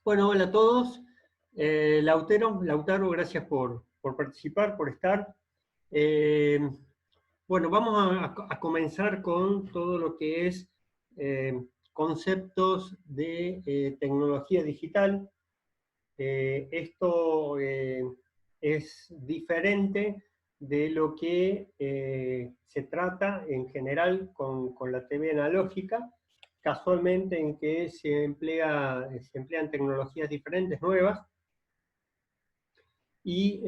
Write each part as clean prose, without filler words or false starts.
Bueno, hola a todos. Lautaro, gracias por participar, por estar. Eh, bueno, vamos a comenzar con todo lo que es conceptos de tecnología digital. Esto es diferente de lo que se trata en general con la TV analógica, casualmente en que se emplean tecnologías diferentes, nuevas, y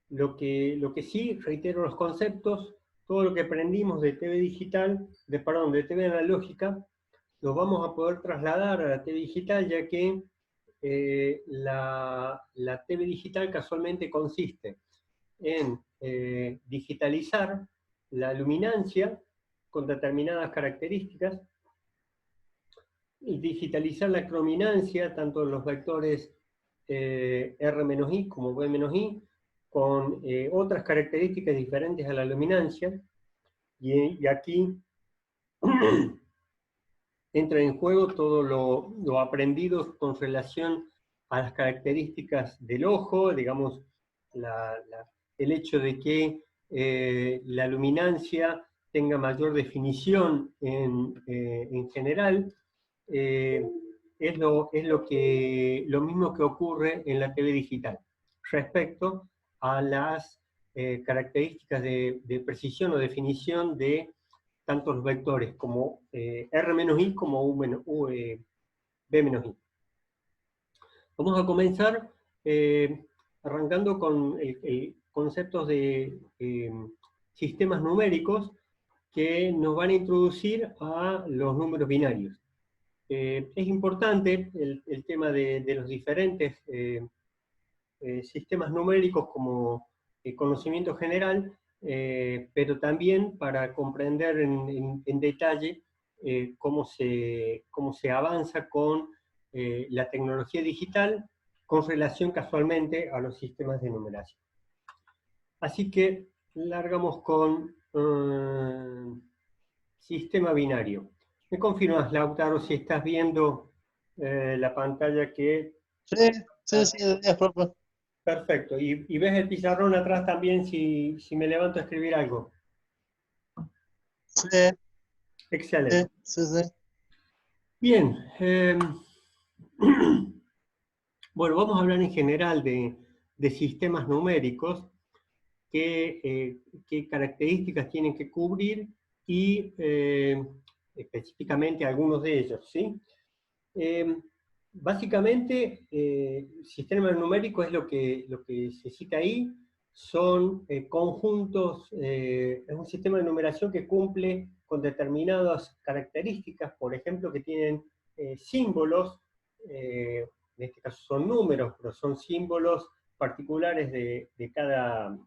lo que sí, reitero los conceptos, todo lo que aprendimos de TV digital, de TV analógica, lo vamos a poder trasladar a la TV digital, ya que la TV digital casualmente consiste en digitalizar la luminancia con determinadas características, y digitalizar la crominancia, tanto en los vectores R-I como V-I, con otras características diferentes a la luminancia, y aquí entra en juego todo lo aprendido con relación a las características del ojo, digamos, el hecho de que la luminancia tenga mayor definición en general, lo mismo que ocurre en la TV digital, respecto a las características de precisión o definición de tanto los vectores como R-I como B-I. Vamos a comenzar arrancando con conceptos de sistemas numéricos que nos van a introducir a los números binarios. Es importante el tema de los diferentes sistemas numéricos como conocimiento general, pero también para comprender en detalle cómo se avanza con la tecnología digital con relación casualmente a los sistemas de numeración. Así que largamos con sistema binario. ¿Me confirmas, Lautaro, si estás viendo la pantalla que... Sí, es propio. Perfecto. ¿Y ves el pizarrón atrás también si me levanto a escribir algo? Sí, Excelente. sí. Bien. Bueno, vamos a hablar en general de sistemas numéricos, qué características tienen que cubrir y específicamente algunos de ellos, ¿sí? Básicamente, sistema numérico es lo que se cita ahí, son conjuntos, es un sistema de numeración que cumple con determinadas características, por ejemplo, que tienen símbolos, en este caso son números, pero son símbolos particulares de cada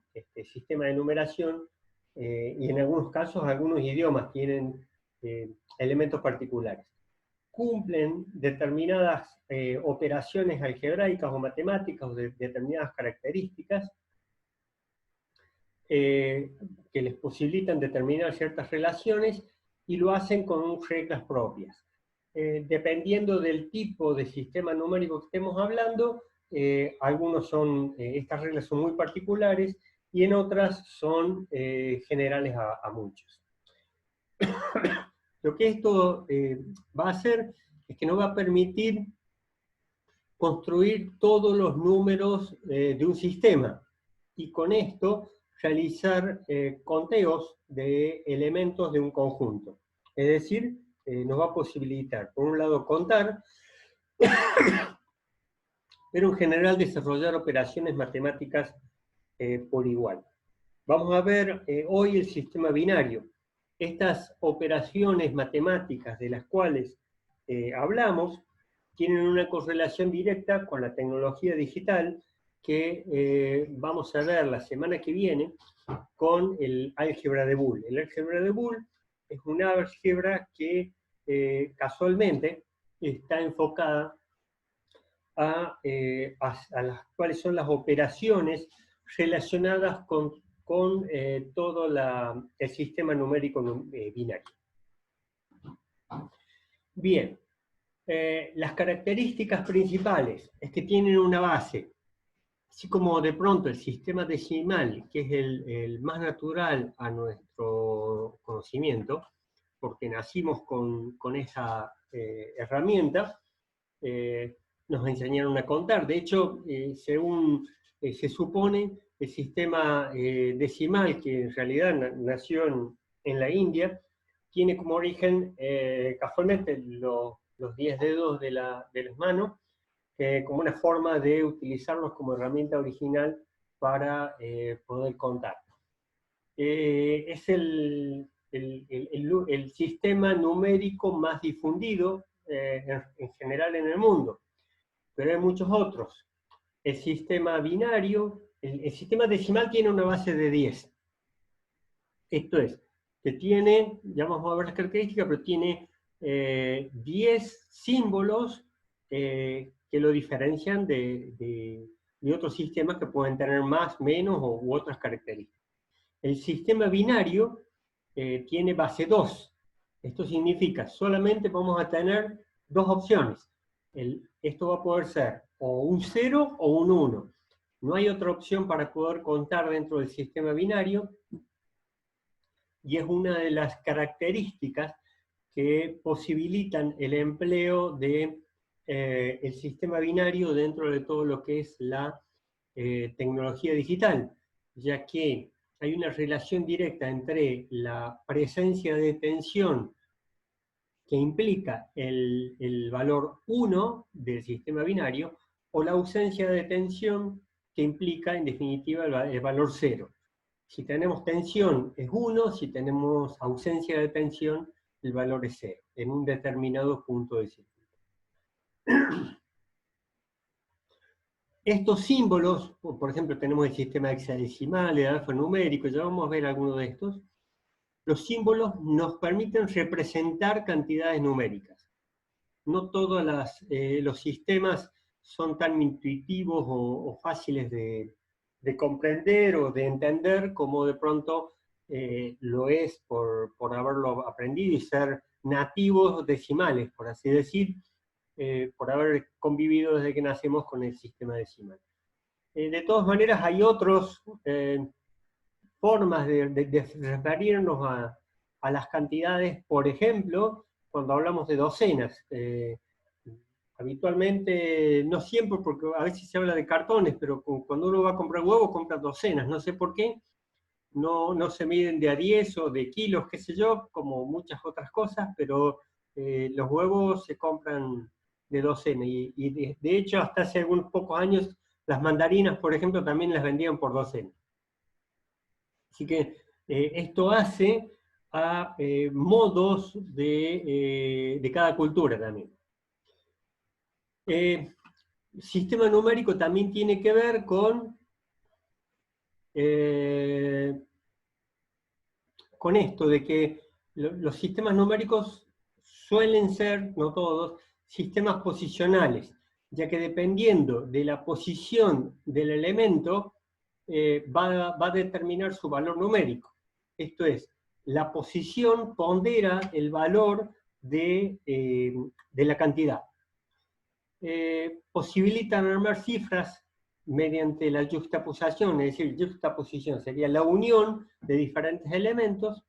sistema de numeración, y en algunos casos algunos idiomas tienen elementos particulares. Cumplen determinadas operaciones algebraicas o matemáticas o determinadas características que les posibilitan determinar ciertas relaciones, y lo hacen con reglas propias. Dependiendo del tipo de sistema numérico que estemos hablando, estas reglas son muy particulares y en otras son generales a muchos. Lo que esto va a hacer es que nos va a permitir construir todos los números de un sistema, y con esto realizar conteos de elementos de un conjunto. Es decir, nos va a posibilitar, por un lado, contar, pero en general desarrollar operaciones matemáticas por igual. Vamos a ver hoy el sistema binario. Estas operaciones matemáticas de las cuales hablamos tienen una correlación directa con la tecnología digital que vamos a ver la semana que viene con el álgebra de Boole. El álgebra de Boole es una álgebra que casualmente está enfocada a las cuales son las operaciones relacionadas con todo el sistema numérico binario. Bien, Las características principales es que tienen una base, así como de pronto el sistema decimal, que es el más natural a nuestro conocimiento, porque nacimos con esa herramienta, nos enseñaron a contar. De hecho, según se supone, el sistema decimal, que en realidad nació en la India, tiene como origen casualmente los 10 dedos de las manos, como una forma de utilizarlos como herramienta original para poder contar. Es el sistema numérico más difundido en general en el mundo, pero hay muchos otros. El sistema binario, el sistema decimal tiene una base de 10. Esto es, que tiene, ya vamos a ver las características, pero tiene 10 símbolos que lo diferencian de otros sistemas que pueden tener más, menos u otras características. El sistema binario tiene base 2. Esto significa solamente vamos a tener dos opciones. Esto va a poder ser o un 0 o un 1. No hay otra opción para poder contar dentro del sistema binario, y es una de las características que posibilitan el empleo de el sistema binario dentro de todo lo que es la tecnología digital, ya que hay una relación directa entre la presencia de tensión que implica el valor 1 del sistema binario o la ausencia de tensión que implica en definitiva el valor 0. Si tenemos tensión es 1, si tenemos ausencia de tensión el valor es 0, en un determinado punto del circuito. Estos símbolos, por ejemplo, tenemos el sistema hexadecimal, el alfanumérico, ya vamos a ver algunos de estos. Los símbolos nos permiten representar cantidades numéricas. No todos los sistemas son tan intuitivos o fáciles de comprender o de entender como de pronto lo es por haberlo aprendido y ser nativos decimales, por así decir, por haber convivido desde que nacemos con el sistema decimal. De todas maneras, hay otras formas de referirnos a las cantidades, por ejemplo, cuando hablamos de docenas. Habitualmente, no siempre, porque a veces se habla de cartones, pero cuando uno va a comprar huevos, compra docenas. No sé por qué. No se miden de a 10 o de kilos, qué sé yo, como muchas otras cosas, pero los huevos se compran de docena. Y de hecho, hasta hace algunos pocos años, las mandarinas, por ejemplo, también las vendían por docena. Así que esto hace a modos de cada cultura también. Sistema numérico también tiene que ver con esto de que los sistemas numéricos suelen ser, no todos, sistemas posicionales, ya que dependiendo de la posición del elemento, va a determinar su valor numérico. Esto es, la posición pondera el valor de la cantidad. Posibilitan armar cifras mediante la juxtaposición, es decir, juxtaposición sería la unión de diferentes elementos,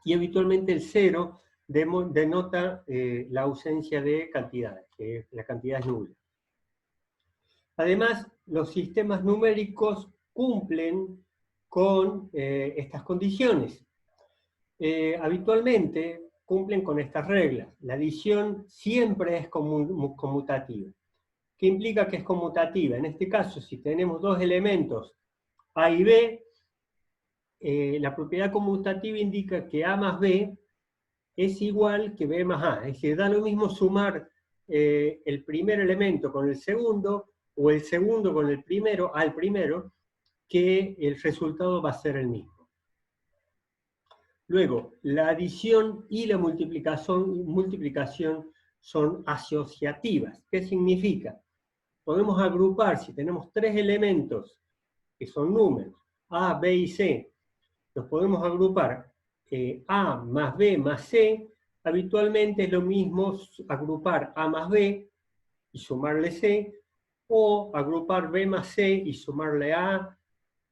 y habitualmente el 0 denota la ausencia de cantidades, que la cantidad es nula. Además, los sistemas numéricos cumplen con estas condiciones. Habitualmente cumplen con estas reglas. La adición siempre es conmutativa. ¿Qué implica que es conmutativa? En este caso, si tenemos dos elementos A y B, la propiedad conmutativa indica que A más B es igual que B más A. Es decir, da lo mismo sumar el primer elemento con el segundo, o el segundo con el primero, al primero, que el resultado va a ser el mismo. Luego, la adición y la multiplicación son asociativas. ¿Qué significa? Podemos agrupar, si tenemos tres elementos que son números, A, B y C, los podemos agrupar A más B más C habitualmente es lo mismo agrupar A más B y sumarle C, o agrupar B más C y sumarle A,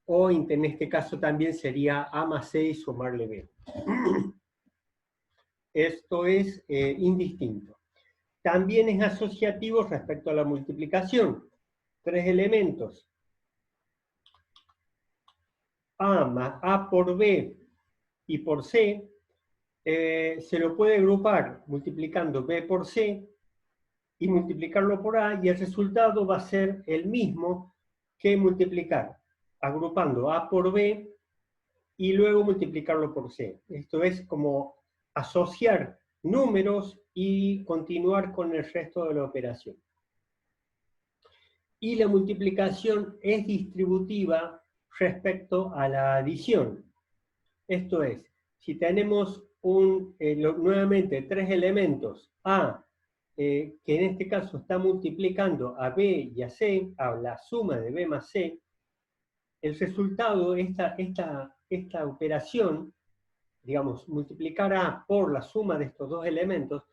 o en este caso también sería A más C y sumarle B. Esto es indistinto. También es asociativo respecto a la multiplicación. 3 elementos, A más A por B y por C, se lo puede agrupar multiplicando B por C y multiplicarlo por A, y el resultado va a ser el mismo que multiplicar agrupando A por B y luego multiplicarlo por C. Esto es como asociar números y continuar con el resto de la operación. Y la multiplicación es distributiva respecto a la adición. Esto es, si tenemos nuevamente 3 elementos, A, que en este caso está multiplicando a B y a C, a la suma de B más C, el resultado, esta operación, digamos, multiplicar A por la suma de estos dos elementos,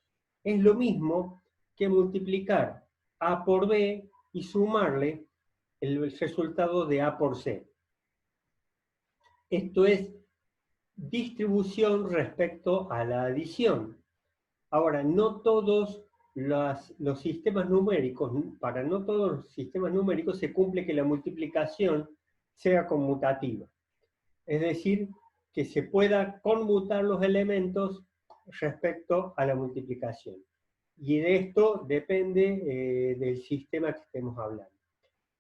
es lo mismo que multiplicar A por B y sumarle el resultado de A por C. Esto es distribución respecto a la adición. Ahora, no todos los sistemas numéricos, para no todos los sistemas numéricos se cumple que la multiplicación sea conmutativa. Es decir, que se pueda conmutar los elementos respecto a la multiplicación. Y de esto depende del sistema que estemos hablando.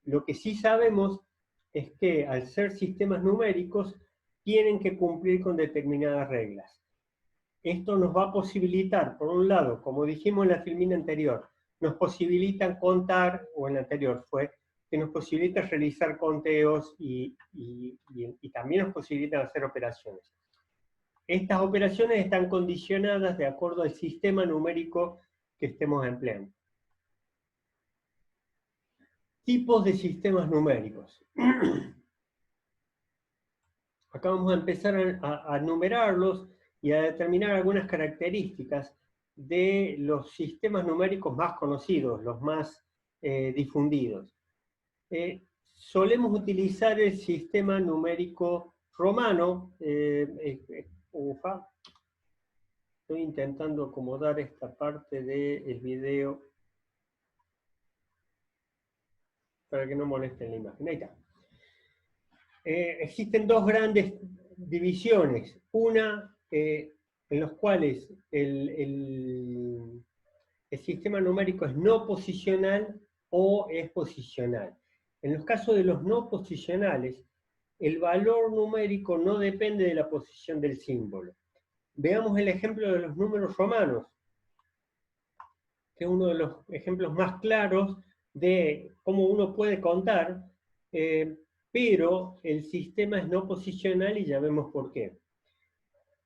Lo que sí sabemos es que al ser sistemas numéricos tienen que cumplir con determinadas reglas. Esto nos va a posibilitar, por un lado, como dijimos en la filmina anterior, nos posibilitan contar, o en la anterior fue, que nos posibilita realizar conteos y también nos posibilitan hacer operaciones. Estas operaciones están condicionadas de acuerdo al sistema numérico que estemos empleando. Tipos de sistemas numéricos. Acá vamos a empezar a numerarlos y a determinar algunas características de los sistemas numéricos más conocidos, los más difundidos. Solemos utilizar el sistema numérico romano. Estoy intentando acomodar esta parte del video para que no moleste la imagen. Ahí está. Existen dos grandes divisiones. Una en los cuales el sistema numérico es no posicional o es posicional. En los casos de los no posicionales, el valor numérico no depende de la posición del símbolo. Veamos el ejemplo de los números romanos, que es uno de los ejemplos más claros de cómo uno puede contar, pero el sistema es no posicional y ya vemos por qué.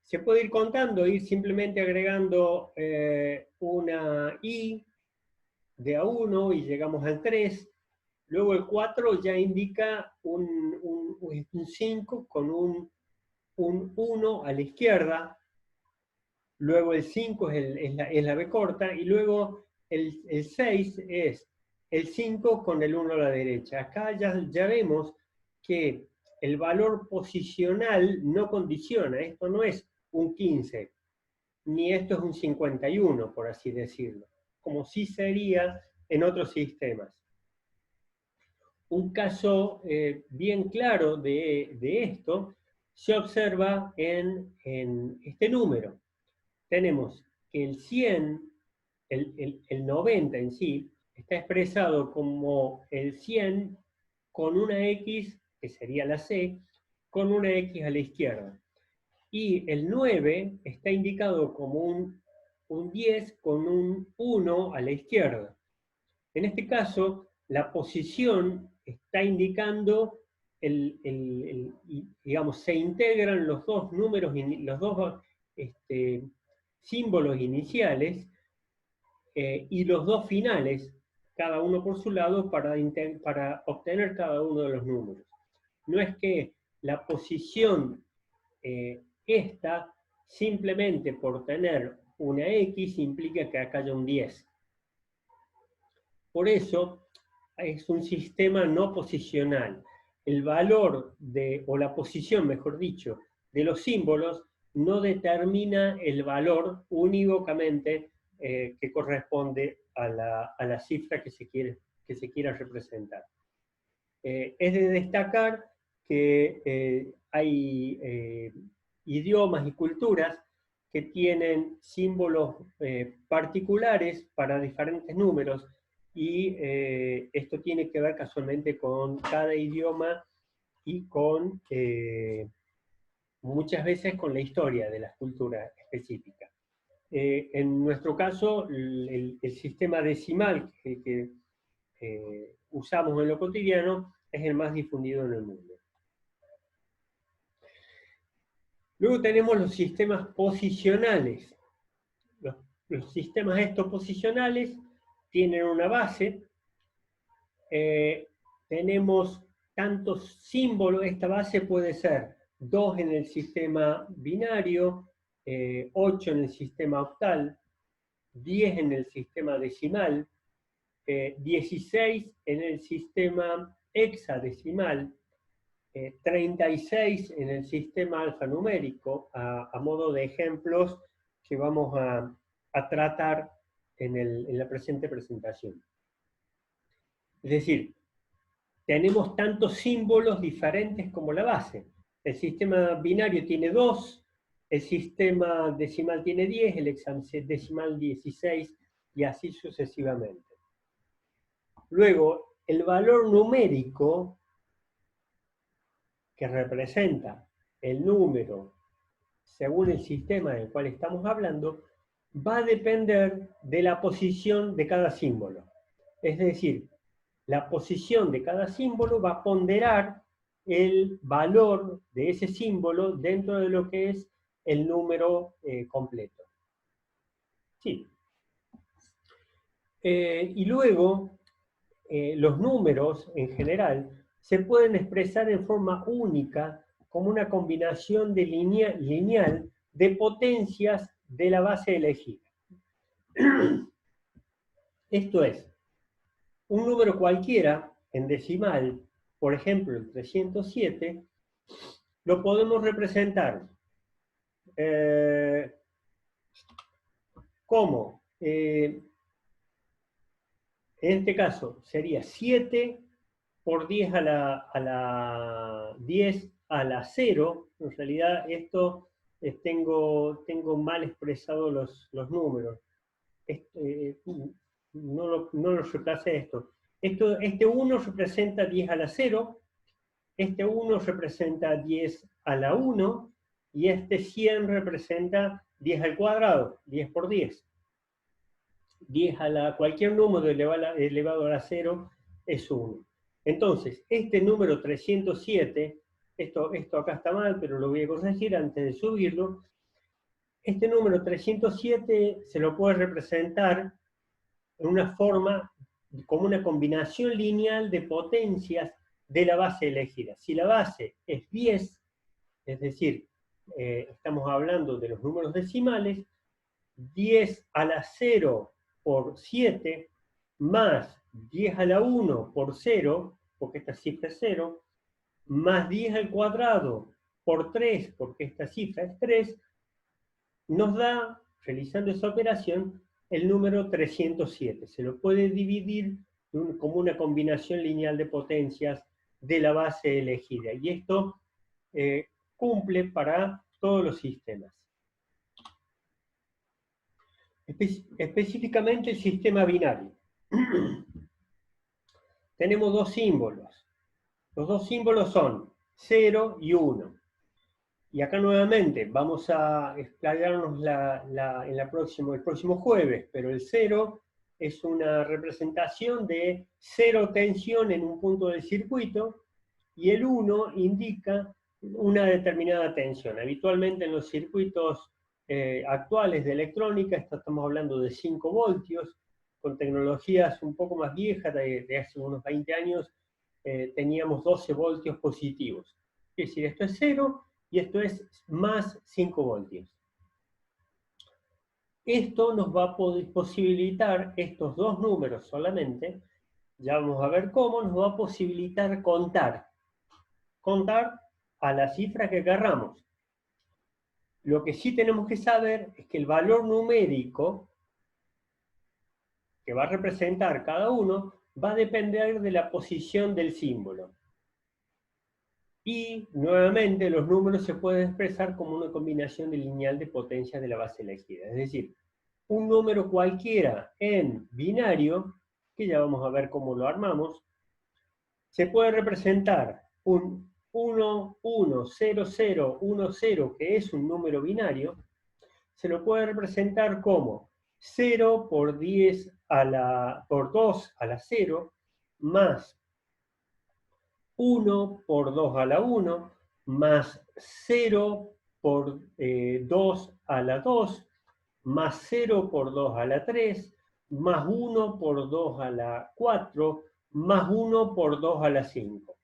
Se puede ir contando, ir simplemente agregando una i de a 1 y llegamos al 3. Luego el 4 ya indica un 5 con un 1 a la izquierda. Luego el 5 es la B corta, y luego el 6 es el 5 con el 1 a la derecha. Acá ya vemos que el valor posicional no condiciona. Esto no es un 15, ni esto es un 51, por así decirlo, como sí sería en otros sistemas. Un caso bien claro de esto se observa en este número. Tenemos que el 100, el 90 en sí, está expresado como el 100 con una X, que sería la C, con una X a la izquierda. Y el 9 está indicado como un 10 con un 1 a la izquierda. En este caso, la posición está indicando, digamos, se integran los dos números, los dos símbolos iniciales y los dos finales, cada uno por su lado, para obtener cada uno de los números. No es que la posición esta, simplemente por tener una X implica que acá haya un 10. Por eso es un sistema no posicional. El valor o la posición, mejor dicho, de los símbolos no determina el valor unívocamente que corresponde a la cifra que se quiera representar. Es de destacar que hay idiomas y culturas que tienen símbolos particulares para diferentes números, y esto tiene que ver casualmente con cada idioma y con muchas veces con la historia de las culturas específicas. En nuestro caso, el sistema decimal que usamos en lo cotidiano es el más difundido en el mundo. Luego tenemos los sistemas posicionales. Los sistemas estos posicionales tienen una base. Tenemos tantos símbolos. Esta base puede ser 2 en el sistema binario, 8 en el sistema octal, 10 en el sistema decimal, 16 en el sistema hexadecimal, 36 en el sistema alfanumérico, a modo de ejemplos que vamos a tratar en la presente presentación. Es decir, tenemos tantos símbolos diferentes como la base. El sistema binario tiene 2, el sistema decimal tiene 10, el hexadecimal 16, y así sucesivamente. Luego, el valor numérico que representa el número según el sistema del cual estamos hablando, va a depender de la posición de cada símbolo. Es decir, la posición de cada símbolo va a ponderar el valor de ese símbolo dentro de lo que es el número completo. Sí. Y luego, los números en general se pueden expresar en forma única como una combinación de lineal de potencias de la base elegida. Esto es, un número cualquiera en decimal, por ejemplo el 307, lo podemos representar como, en este caso sería 7 por 10 a la 10 a la 0. En realidad esto tengo mal expresado los números. No lo reemplace esto. Este 1 representa 10 a la 0, este 1 representa 10 a la 1, y este 100 representa 10 al cuadrado, 10 por 10. 10 a la, cualquier número elevado a la 0 es 1. Entonces, este número 307, esto acá está mal, pero lo voy a corregir antes de subirlo. Este número 307 se lo puede representar en una forma como una combinación lineal de potencias de la base elegida. Si la base es 10, es decir, estamos hablando de los números decimales, 10 a la 0 por 7, más 10 a la 1 por 0, porque esta cifra es 0, más 10 al cuadrado por 3, porque esta cifra es 3, nos da, realizando esa operación, el número 307. Se lo puede dividir como una combinación lineal de potencias de la base elegida. Y esto cumple para todos los sistemas. Específicamente el sistema binario. Tenemos dos símbolos. Los dos símbolos son 0 y 1. Y acá nuevamente vamos a explayarnos el próximo jueves, pero el 0 es una representación de 0 tensión en un punto del circuito, y el 1 indica una determinada tensión. Habitualmente en los circuitos actuales de electrónica estamos hablando de 5 voltios, con tecnologías un poco más viejas, de hace unos 20 años, teníamos 12 voltios positivos. Es decir, esto es 0 y esto es más 5 voltios. Esto nos va a posibilitar, estos dos números solamente, ya vamos a ver cómo, nos va a posibilitar contar a la cifra que querramos. Lo que sí tenemos que saber es que el valor numérico que va a representar cada uno va a depender de la posición del símbolo. Y, nuevamente, los números se pueden expresar como una combinación de lineal de potencias de la base elegida. Es decir, un número cualquiera en binario, que ya vamos a ver cómo lo armamos, se puede representar un 1, 1, 0, 0, 1, 0, que es un número binario, se lo puede representar como 0 por 10 por 2 a la 0, más 1 por 2 a la 1, más 0 por 2 a la 2, más 0 por 2 a la 3, más 1 por 2 a la 4, más 1 por 2 a la 5.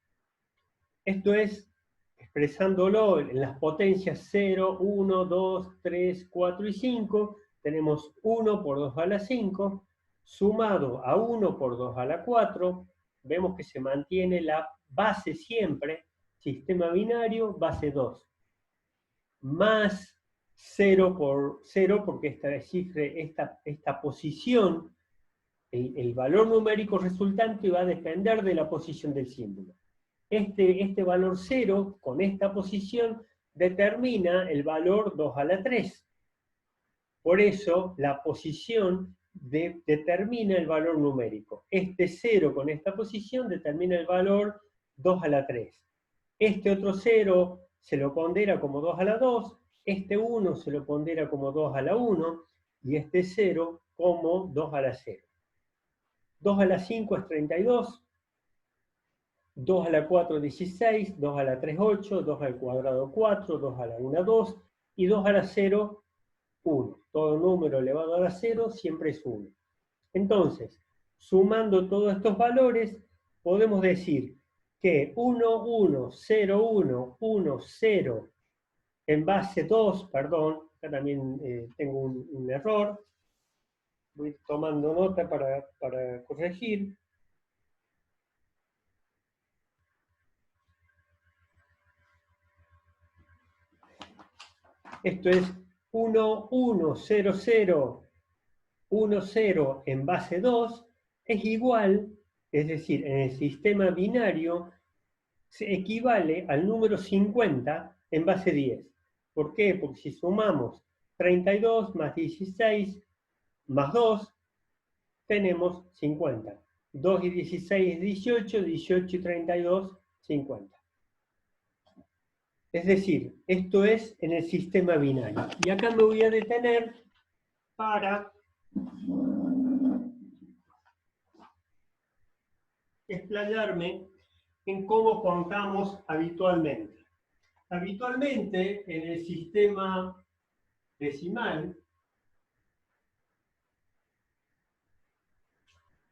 Esto es expresándolo en las potencias 0, 1, 2, 3, 4 y 5, tenemos 1 por 2 a la 5, sumado a 1 por 2 a la 4, vemos que se mantiene la base siempre, sistema binario, base 2, más 0 por 0, porque esta posición, el valor numérico resultante va a depender de la posición del símbolo. Este valor 0, con esta posición, determina el valor 2 a la 3. Por eso, la posición determina el valor numérico. Este 0 con esta posición determina el valor 2 a la 3. Este otro 0 se lo pondera como 2 a la 2, este 1 se lo pondera como 2 a la 1, y este 0 como 2 a la 0. 2 a la 5 es 32, 2 a la 4, 16, 2 a la 3, 8, 2 al cuadrado, 4, 2 a la 1, 2, y 2 a la 0, 1. Todo número elevado a la 0 siempre es 1. Entonces, sumando todos estos valores, podemos decir que 1, 1, 0, 1, 1, 0, en base 2, perdón, acá también tengo un error, voy tomando nota para corregir. Esto es 1, 1, 0, 0, 1, 0 en base 2, es igual, es decir, en el sistema binario, se equivale al número 50 en base 10. ¿Por qué? Porque si sumamos 32 más 16 más 2, tenemos 50. 2 y 16 es 18, 18 y 32, 50. Es decir, esto es en el sistema binario. Y acá me voy a detener para explayarme en cómo contamos habitualmente. Habitualmente, en el sistema decimal,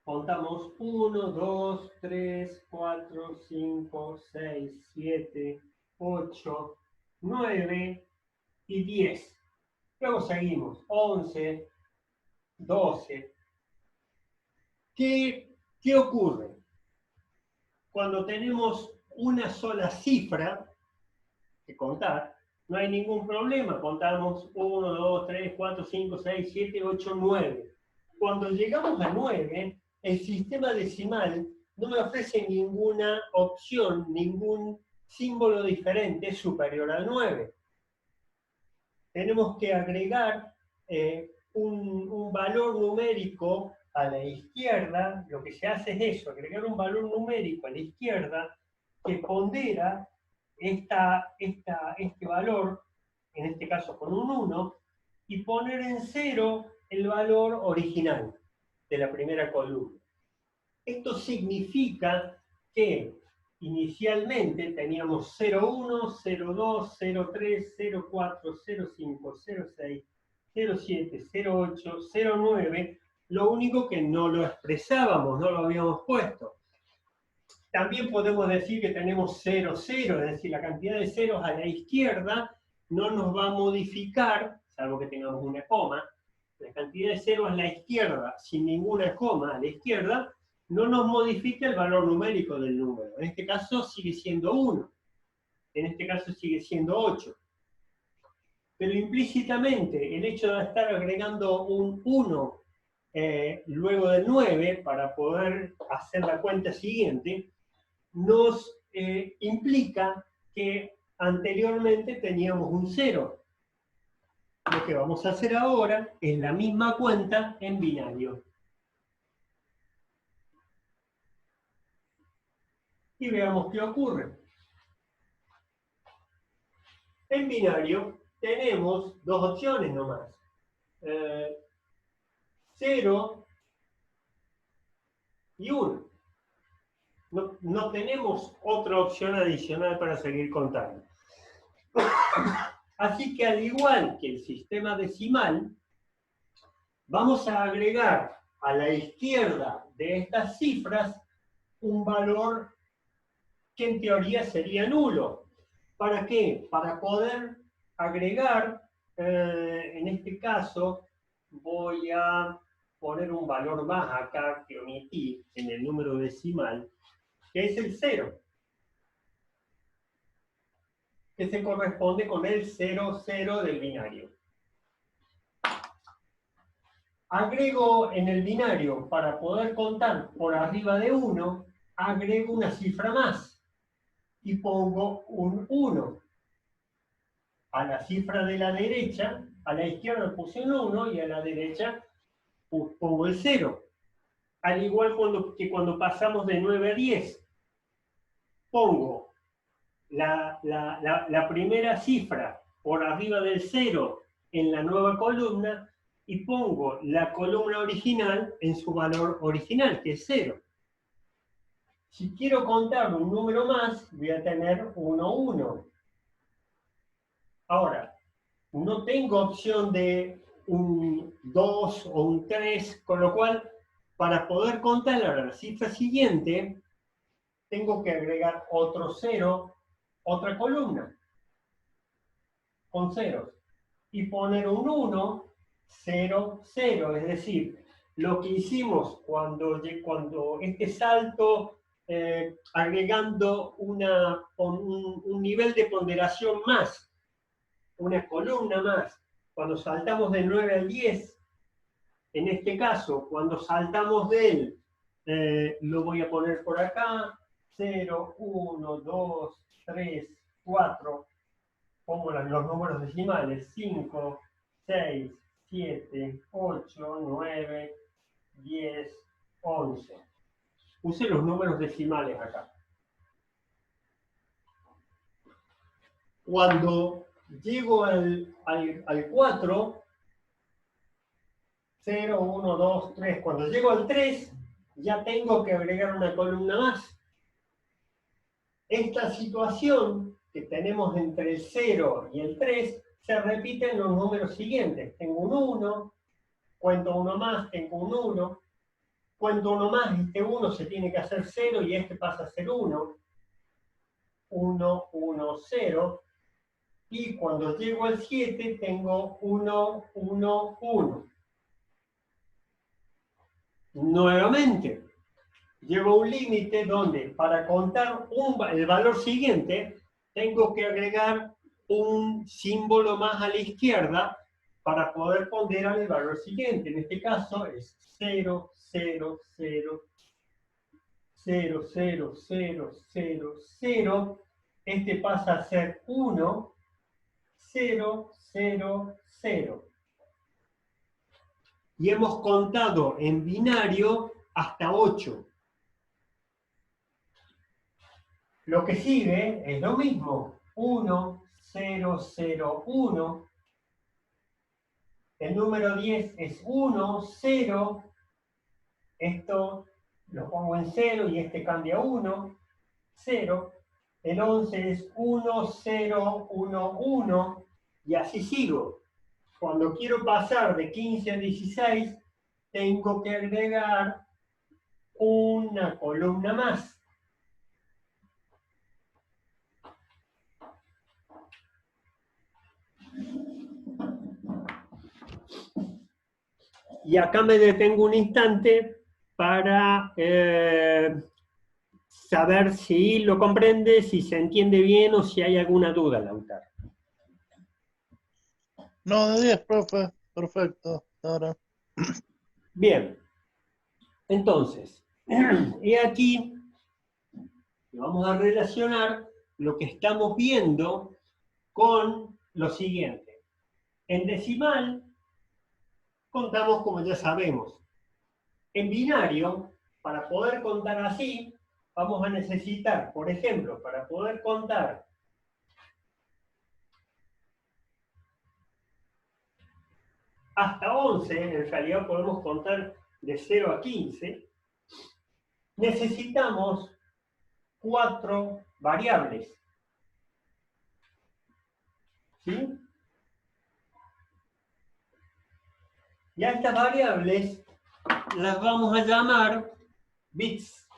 contamos 1, 2, 3, 4, 5, 6, 7, 8, 9 y 10. Luego seguimos 11, 12. ¿Qué ocurre? Cuando tenemos una sola cifra que contar, no hay ningún problema. Contamos 1, 2, 3, 4, 5, 6, 7, 8, 9. Cuando llegamos a 9, el sistema decimal no me ofrece ninguna opción, ningún símbolo diferente superior al 9. Tenemos que agregar un valor numérico a la izquierda. Lo que se hace es eso, agregar un valor numérico a la izquierda que pondera este valor, en este caso con un 1, y poner en 0 el valor original de la primera columna. Esto significa que inicialmente teníamos 01, 02, 03, 04, 05, 06, 07, 08, 09, lo único que no lo expresábamos, no lo habíamos puesto. También podemos decir que tenemos 0, 0, es decir, la cantidad de ceros a la izquierda no nos va a modificar, salvo que tengamos una coma, la cantidad de ceros a la izquierda, sin ninguna coma a la izquierda, no nos modifica el valor numérico del número. En este caso sigue siendo 1. En este caso sigue siendo 8. Pero implícitamente el hecho de estar agregando un 1 luego del 9 para poder hacer la cuenta siguiente, nos implica que anteriormente teníamos un 0. Lo que vamos a hacer ahora es la misma cuenta en binario. Y veamos qué ocurre. En binario tenemos dos opciones nomás. 0 y 1. No tenemos otra opción adicional para seguir contando. Así que al igual que el sistema decimal, vamos a agregar a la izquierda de estas cifras un valor que en teoría sería nulo. ¿Para qué? Para poder agregar, en este caso, voy a poner un valor más acá que omití en el número decimal, que es el 0, que se corresponde con el 0, 0 del binario. Agrego en el binario, para poder contar por arriba de 1, agrego una cifra más y pongo un 1. A la cifra de la derecha, a la izquierda puse un 1 y a la derecha pongo el 0. Al igual que cuando pasamos de 9 a 10, pongo la primera cifra por arriba del 0 en la nueva columna y pongo la columna original en su valor original, que es 0. Si quiero contar un número más, voy a tener 1, 1. Ahora, no tengo opción de un 2 o un 3, con lo cual, para poder contar a la cifra siguiente, tengo que agregar otro 0, otra columna, con ceros, y poner un 1, 0, 0, es decir, lo que hicimos cuando este salto, agregando un nivel de ponderación más, una columna más, cuando saltamos del 9 al 10, en este caso, cuando saltamos de él, lo voy a poner por acá, 0, 1, 2, 3, 4, pongo los números decimales, 5, 6, 7, 8, 9, 10, 11. Use los números decimales acá. Cuando llego al 4, 0, 1, 2, 3, cuando llego al 3, ya tengo que agregar una columna más. Esta situación que tenemos entre el 0 y el 3 se repite en los números siguientes. Tengo un 1, cuento uno más, tengo un 1, cuento uno más, este 1 se tiene que hacer 0 y este pasa a ser 1. 1, 1, 0. Y cuando llego al 7 tengo 1, 1, 1. Nuevamente, llego a un límite donde para contar el valor siguiente tengo que agregar un símbolo más a la izquierda para poder ponderar el valor siguiente. En este caso es 0, 0, 0, 0, 0, 0, 0, 0. Este pasa a ser 1, 0, 0, 0. Y hemos contado en binario hasta 8. Lo que sigue es lo mismo. 1, 0, 0, 1. El número 10 es 1, 0. Esto lo pongo en 0 y este cambia a 1, 0. El 11 es 1, 0, 1, 1. Y así sigo. Cuando quiero pasar de 15 a 16, tengo que agregar una columna más. Y acá me detengo un instante para saber si lo comprende, si se entiende bien o si hay alguna duda, Lautaro. No, de 10, profe. Perfecto. Ahora. Bien, entonces, y aquí vamos a relacionar lo que estamos viendo con lo siguiente. En decimal contamos como ya sabemos. En binario, para poder contar así, vamos a necesitar, por ejemplo, para poder contar hasta 11, en realidad podemos contar de 0 a 15, necesitamos 4 variables. ¿Sí? Y a estas variables las vamos a llamar bits.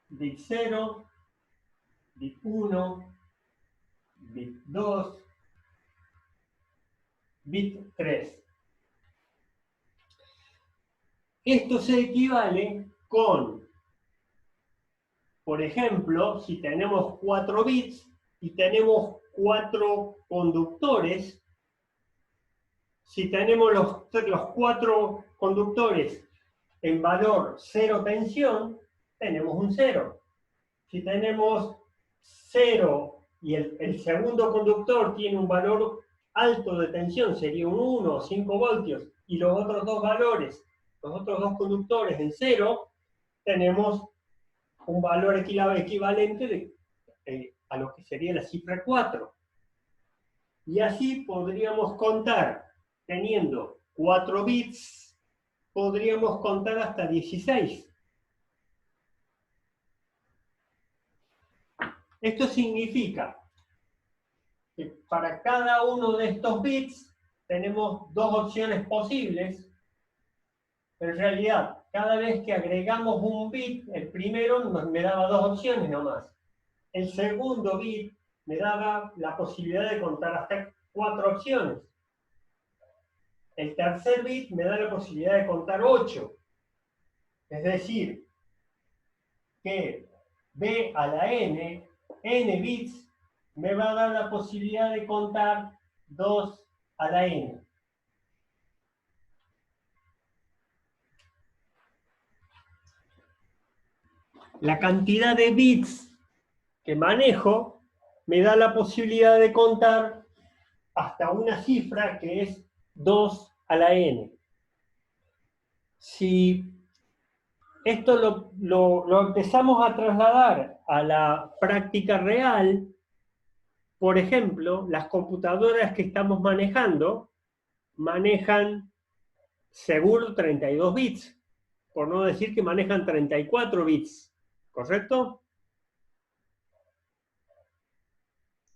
Bit 0, bit 1, bit 2, bit 3. Esto se equivale con, por ejemplo, si tenemos 4 bits y tenemos 4 conductores, si tenemos los 4 conductores en valor 0 tensión, tenemos un 0. Si tenemos 0 y el segundo conductor tiene un valor alto de tensión, sería un 1 o 5 voltios, y los otros dos valores, los otros dos conductores en 0, tenemos un valor equivalente a lo que sería la cifra 4. Y así podríamos contar, teniendo 4 bits, podríamos contar hasta 16. Esto significa que para cada uno de estos bits tenemos dos opciones posibles. En realidad, cada vez que agregamos un bit, el primero me daba dos opciones nomás. El segundo bit me daba la posibilidad de contar hasta 4 opciones. El tercer bit me da la posibilidad de contar 8. Es decir, que b a la n bits, me va a dar la posibilidad de contar 2 a la n. La cantidad de bits que manejo me da la posibilidad de contar hasta una cifra que es 2 a la n. Si esto lo empezamos a trasladar a la práctica real, por ejemplo, las computadoras que estamos manejando manejan seguro 32 bits, por no decir que manejan 34 bits, ¿correcto?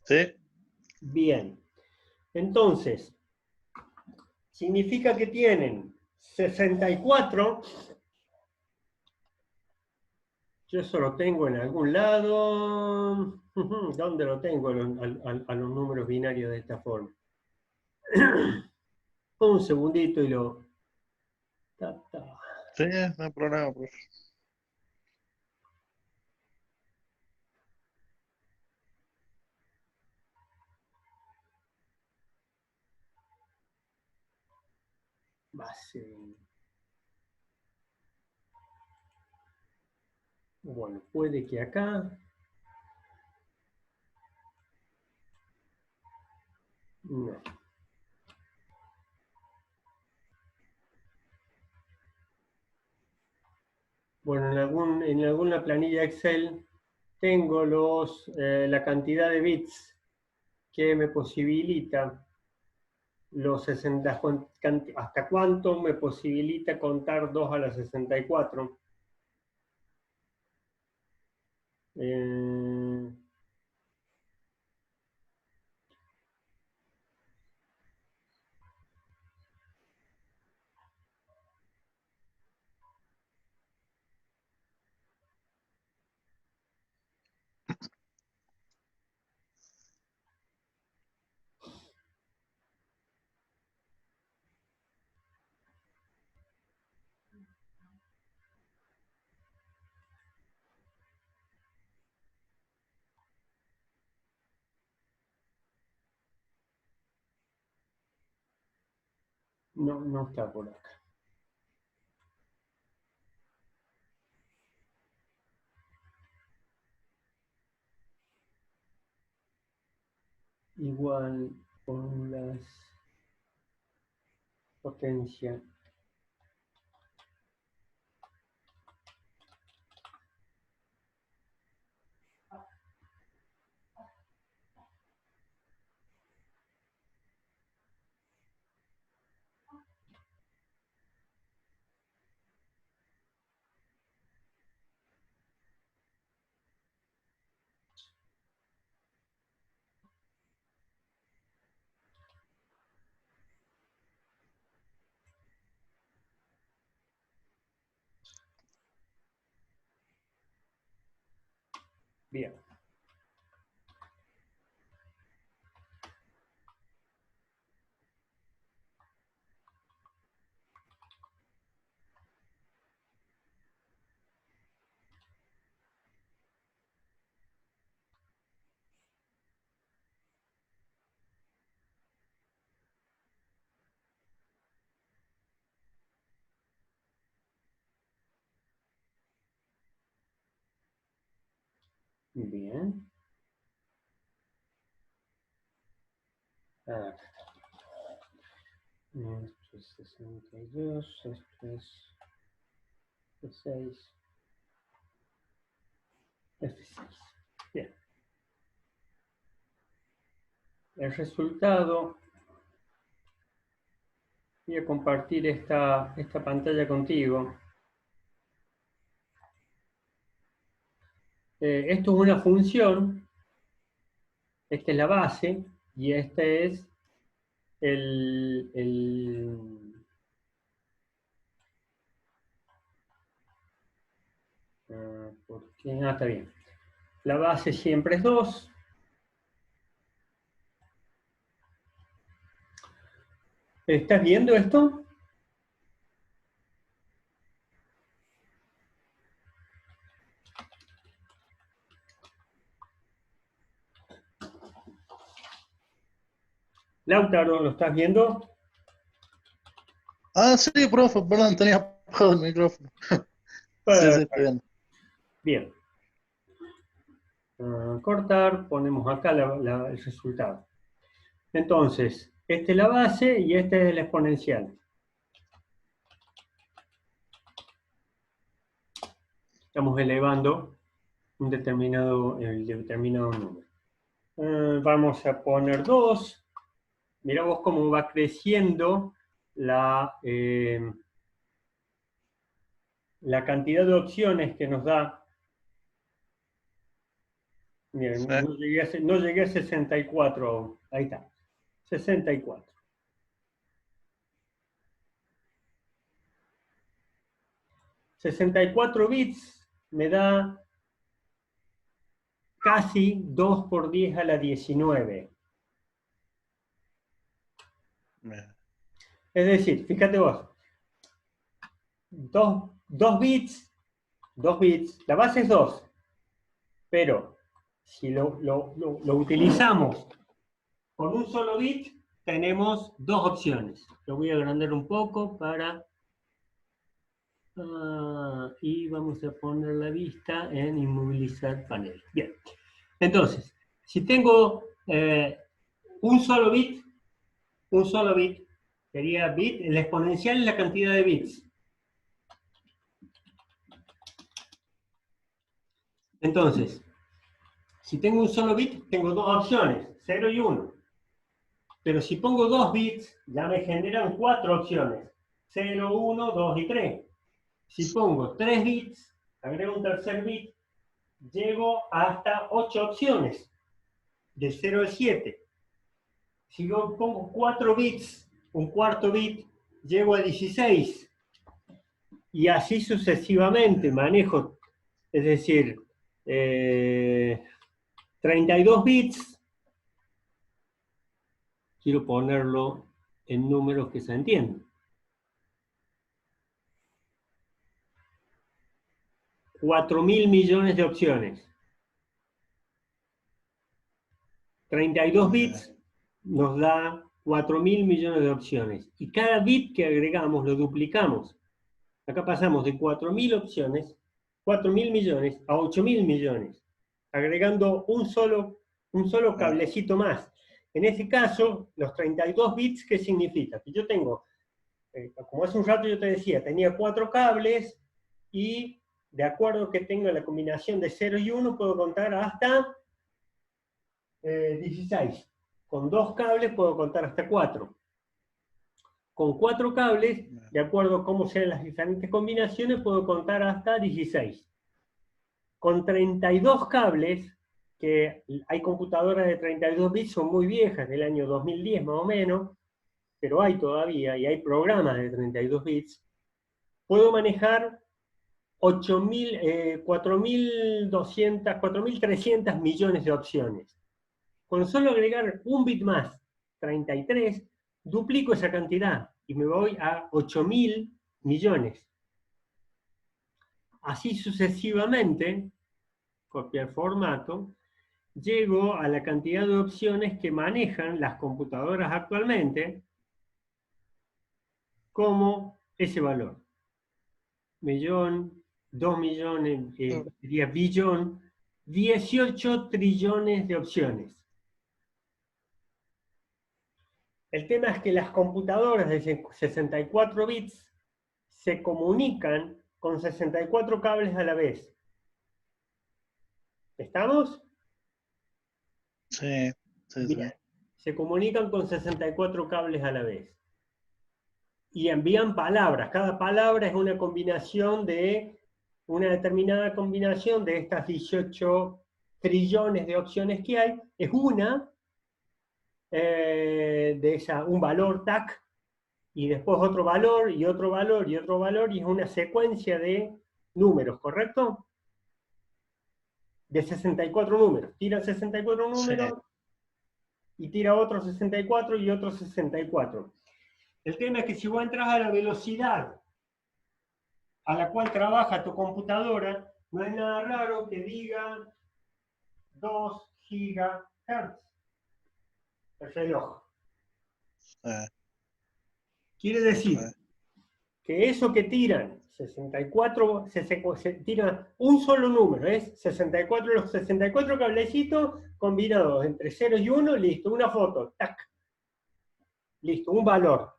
Sí. Bien. Entonces, significa que tienen 64. Yo eso lo tengo en algún lado. ¿Dónde lo tengo a los números binarios de esta forma? Un segundito y lo... Sí, no hay problema, profe. Base. Bueno, puede que acá... No. Bueno, en alguna planilla Excel tengo la cantidad de bits que me posibilita los 60, hasta cuánto me posibilita contar 2 a la 64. Eh, No está por acá. Igual con las potencias. Bien. Bien. Acá. Esto es 62, esto es F6, F6. Bien. El resultado, voy a compartir esta pantalla contigo. Esto es una función, esta es la base, y este es ¿por qué? Está bien. La base siempre es 2. ¿Estás viendo esto? Lautaro, ¿lo estás viendo? Ah, sí, profe, perdón, tenía apagado el micrófono. Sí, estoy bien. Bien. Cortar, ponemos acá el resultado. Entonces, esta es la base y este es el exponencial. Estamos elevando el determinado número. Vamos a poner 2. Mirá vos cómo va creciendo la cantidad de opciones que nos da. Miren, Sí. no llegué a 64. Ahí está. 64. 64 bits me da casi 2 por 10 a la 19. Bien. Es decir, fíjate vos, 2 bits, la base es 2, pero si lo utilizamos con un solo bit, tenemos 2 opciones. Lo voy a agrandar un poco para... y vamos a poner la vista en inmovilizar panel. Bien, entonces, si tengo un solo bit sería bit, el exponencial es la cantidad de bits. Entonces, si tengo un solo bit, tengo 2 opciones, 0 y 1. Pero si pongo 2 bits, ya me generan 4 opciones, 0, 1, 2 y 3. Si pongo 3 bits, agrego un tercer bit, llego hasta 8 opciones, de 0 al 7. Si yo pongo 4 bits, un cuarto bit, llego a 16. Y así sucesivamente manejo, es decir, 32 bits, quiero ponerlo en números que se entiendan. 4.000 millones de opciones. 32 bits nos da 4.000 millones de opciones. Y cada bit que agregamos lo duplicamos. Acá pasamos de 4.000 opciones, 4.000 millones a 8.000 millones, agregando un solo cablecito más. En ese caso, los 32 bits, ¿qué significa? Que yo tengo, como hace un rato yo te decía, tenía 4 cables y de acuerdo que tenga la combinación de 0 y 1, puedo contar hasta 16. Con 2 cables puedo contar hasta 4. Con 4 cables, de acuerdo a cómo sean las diferentes combinaciones, puedo contar hasta 16. Con 32 cables, que hay computadoras de 32 bits, son muy viejas, del año 2010 más o menos, pero hay todavía, y hay programas de 32 bits, puedo manejar 4.300 millones de opciones. Con solo agregar un bit más, 33, duplico esa cantidad y me voy a 8.000 millones. Así sucesivamente, copiar formato, llego a la cantidad de opciones que manejan las computadoras actualmente como ese valor. Millón, 2 millones, diría billón, 18 trillones de opciones. El tema es que las computadoras de 64 bits se comunican con 64 cables a la vez. ¿Estamos? Sí, sí, sí. Bien. Se comunican con 64 cables a la vez. Y envían palabras. Cada palabra es una combinación de una determinada combinación de estas 18 trillones de opciones que hay. Es una un valor TAC, y después otro valor, y otro valor, y otro valor, y es una secuencia de números, ¿correcto? De 64 números. Tira 64 números, sí, y tira otros 64 y otros 64. El tema es que si vos entras a la velocidad a la cual trabaja tu computadora, no es nada raro que diga 2 gigahertz el reloj. Quiere decir que eso que tiran 64, se tira un solo número, es 64, los 64 cablecitos combinados entre 0 y 1, listo, una foto, tac, listo, un valor.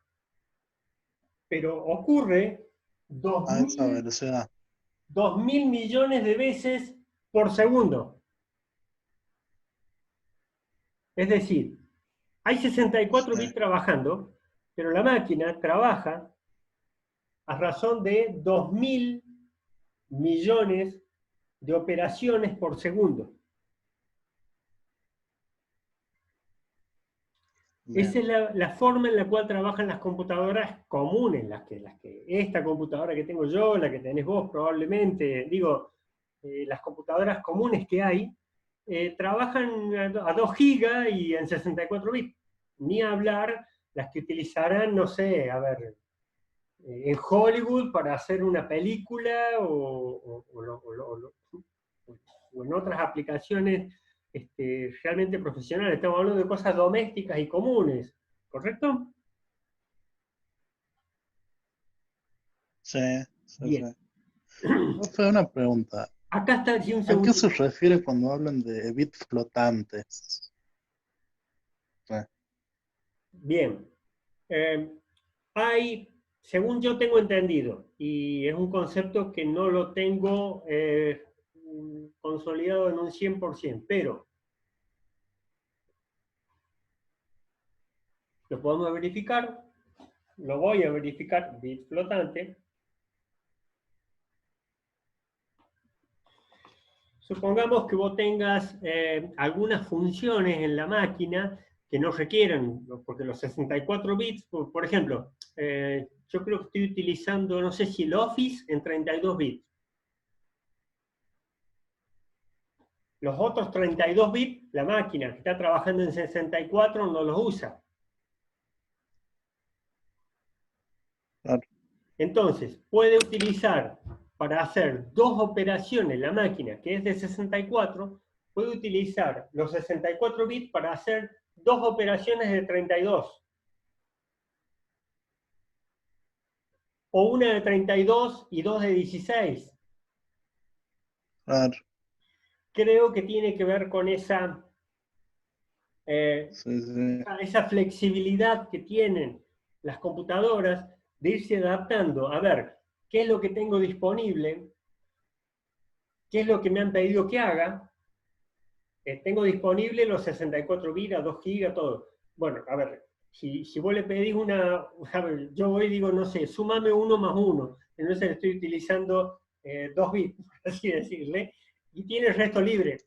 Pero ocurre 2.000 millones de veces por segundo. Es decir, hay 64 bits trabajando, pero la máquina trabaja a razón de 2.000 millones de operaciones por segundo. Bien. Esa es la forma en la cual trabajan las computadoras comunes, las que esta computadora que tengo yo, la que tenés vos probablemente, digo, las computadoras comunes que hay, trabajan a 2 gigas y en 64 bits. Ni hablar las que utilizarán, no sé, a ver, en Hollywood para hacer una película o en otras aplicaciones realmente profesionales. Estamos hablando de cosas domésticas y comunes, ¿correcto? Sí, sí, bien. Sí. Fue una pregunta. Acá está, sí, un segundo. ¿A qué se refiere cuando hablan de bits flotantes? Bien. Según yo tengo entendido, y es un concepto que no lo tengo consolidado en un 100%, pero lo podemos verificar, lo voy a verificar, bit flotante. Supongamos que vos tengas algunas funciones en la máquina que no requieran, porque los 64 bits, por ejemplo, yo creo que estoy utilizando, no sé si el Office en 32 bits. Los otros 32 bits, la máquina que está trabajando en 64 no los usa. Claro. Entonces, puede utilizar para hacer 2 operaciones la máquina que es de 64, puede utilizar los 64 bits para hacer 2 operaciones de 32. o una de 32 y dos de 16. Claro. Creo que tiene que ver con esa, Sí, sí. esa flexibilidad que tienen las computadoras de irse adaptando. A ver, ¿qué es lo que tengo disponible? ¿Qué es lo que me han pedido que haga? Tengo disponible los 64 bits, 2 GB, todo. Bueno, a ver, si vos le pedís una, a ver, yo voy y digo, no sé, súmame 1 más 1, entonces estoy utilizando 2 bits, por así decirle, y tiene el resto libre.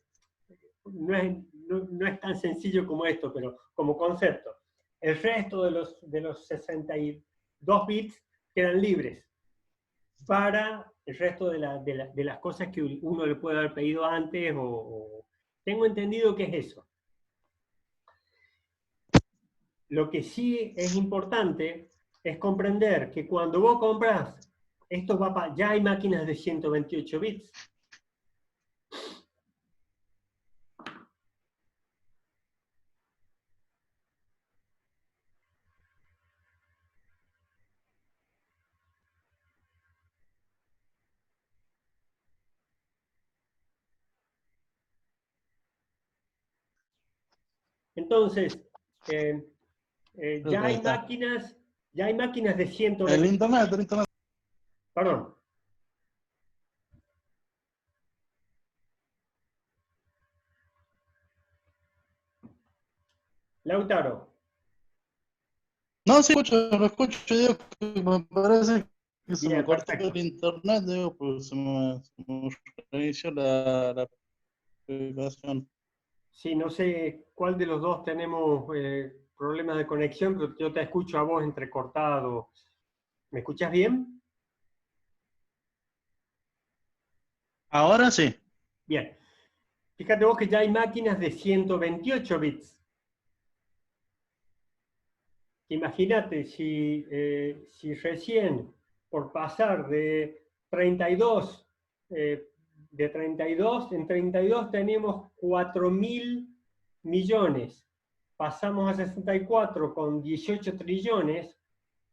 No es tan sencillo como esto, pero como concepto. El resto de los 62 bits quedan libres para el resto de las cosas que uno le puede haber pedido antes tengo entendido que es eso. Lo que sí es importante es comprender que cuando vos compras, esto ya hay máquinas de 128 bits. Entonces, Creo que ahí está. ya hay máquinas de El 120. internet, el internet. Perdón. Lautaro. No, sí, lo escucho, digo que me parece que se me Bien, cortó el perfecto. internet, digo, pues se me reinició la aplicación. Sí, no sé cuál de los dos tenemos problemas de conexión, pero yo te escucho a vos entrecortado. ¿Me escuchas bien? Ahora sí. Bien. Fíjate vos que ya hay máquinas de 128 bits. Imagínate si recién por pasar de 32, de 32, en 32 tenemos 4.000 millones, pasamos a 64 con 18 trillones,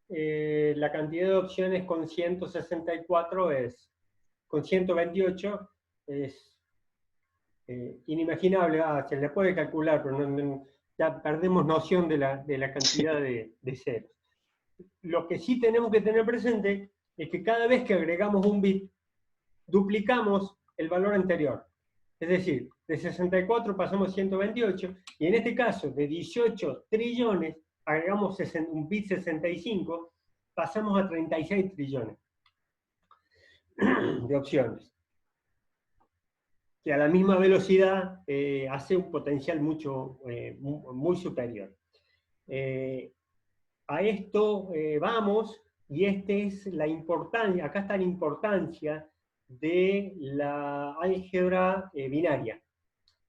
la cantidad de opciones con 164 con 128 es inimaginable. Se le puede calcular, pero ya perdemos noción de la Sí, cantidad de ceros. Lo que sí tenemos que tener presente es que cada vez que agregamos un bit, duplicamos el valor anterior. Es decir, de 64 pasamos a 128, y en este caso, de 18 trillones, agregamos un bit 65, pasamos a 36 trillones de opciones, que a la misma velocidad hace un potencial muy superior. A esto vamos, y es la importancia, acá está la importancia de la álgebra binaria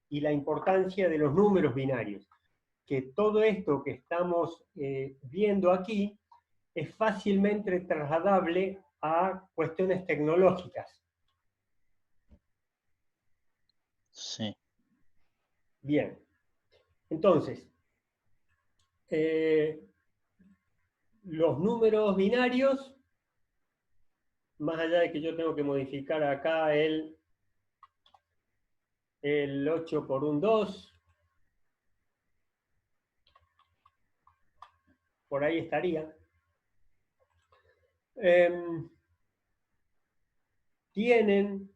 y la importancia de los números binarios, que todo esto que estamos viendo aquí es fácilmente trasladable a cuestiones tecnológicas. sí. Bien, entonces, los números binarios, más allá de que yo tengo que modificar acá el 8 por un 2, por ahí estaría. Tienen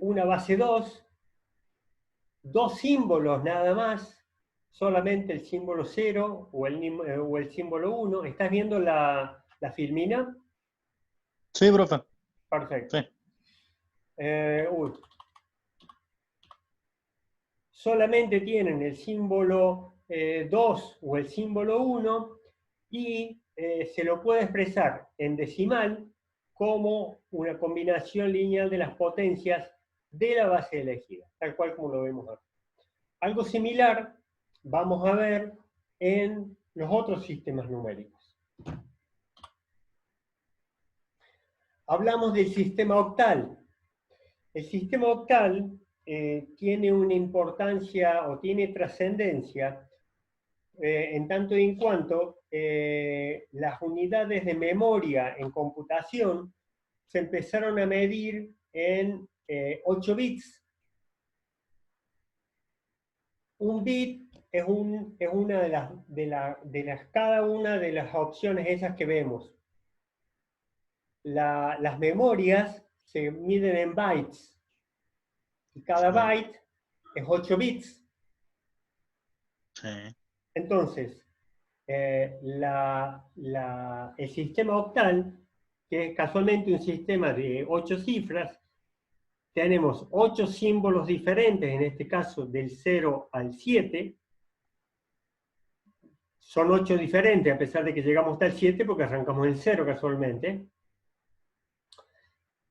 una base 2 símbolos nada más, solamente el símbolo 0 o el símbolo 1. ¿Estás viendo la filmina? Sí, profe. Perfecto. Sí. Uy. Solamente tienen el símbolo 2 o el símbolo 1, y se lo puede expresar en decimal como una combinación lineal de las potencias de la base elegida, tal cual como lo vemos acá. Algo similar vamos a ver en los otros sistemas numéricos. Hablamos del sistema octal. El sistema octal tiene una importancia o tiene trascendencia en tanto y en cuanto las unidades de memoria en computación se empezaron a medir en 8 bits. Un bit es una cada una de las opciones esas que vemos. Las memorias se miden en bytes, y cada byte es 8 bits. Sí. Entonces, el sistema octal, que es casualmente un sistema de 8 cifras, tenemos 8 símbolos diferentes, en este caso del 0 al 7. Son 8 diferentes, a pesar de que llegamos hasta el 7, porque arrancamos en 0 casualmente.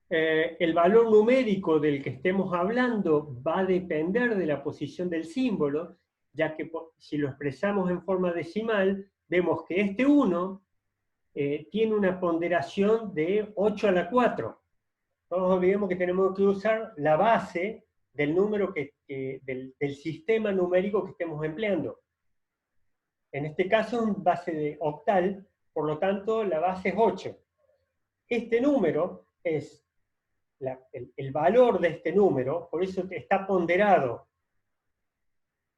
El valor numérico del que estemos hablando va a depender de la posición del símbolo, ya que si lo expresamos en forma decimal, vemos que este 1 tiene una ponderación de 8 a la 4. No nos olvidemos que tenemos que usar la base del número del sistema numérico que estemos empleando. En este caso es base de octal, por lo tanto la base es 8. Este número es el valor de este número, por eso está ponderado.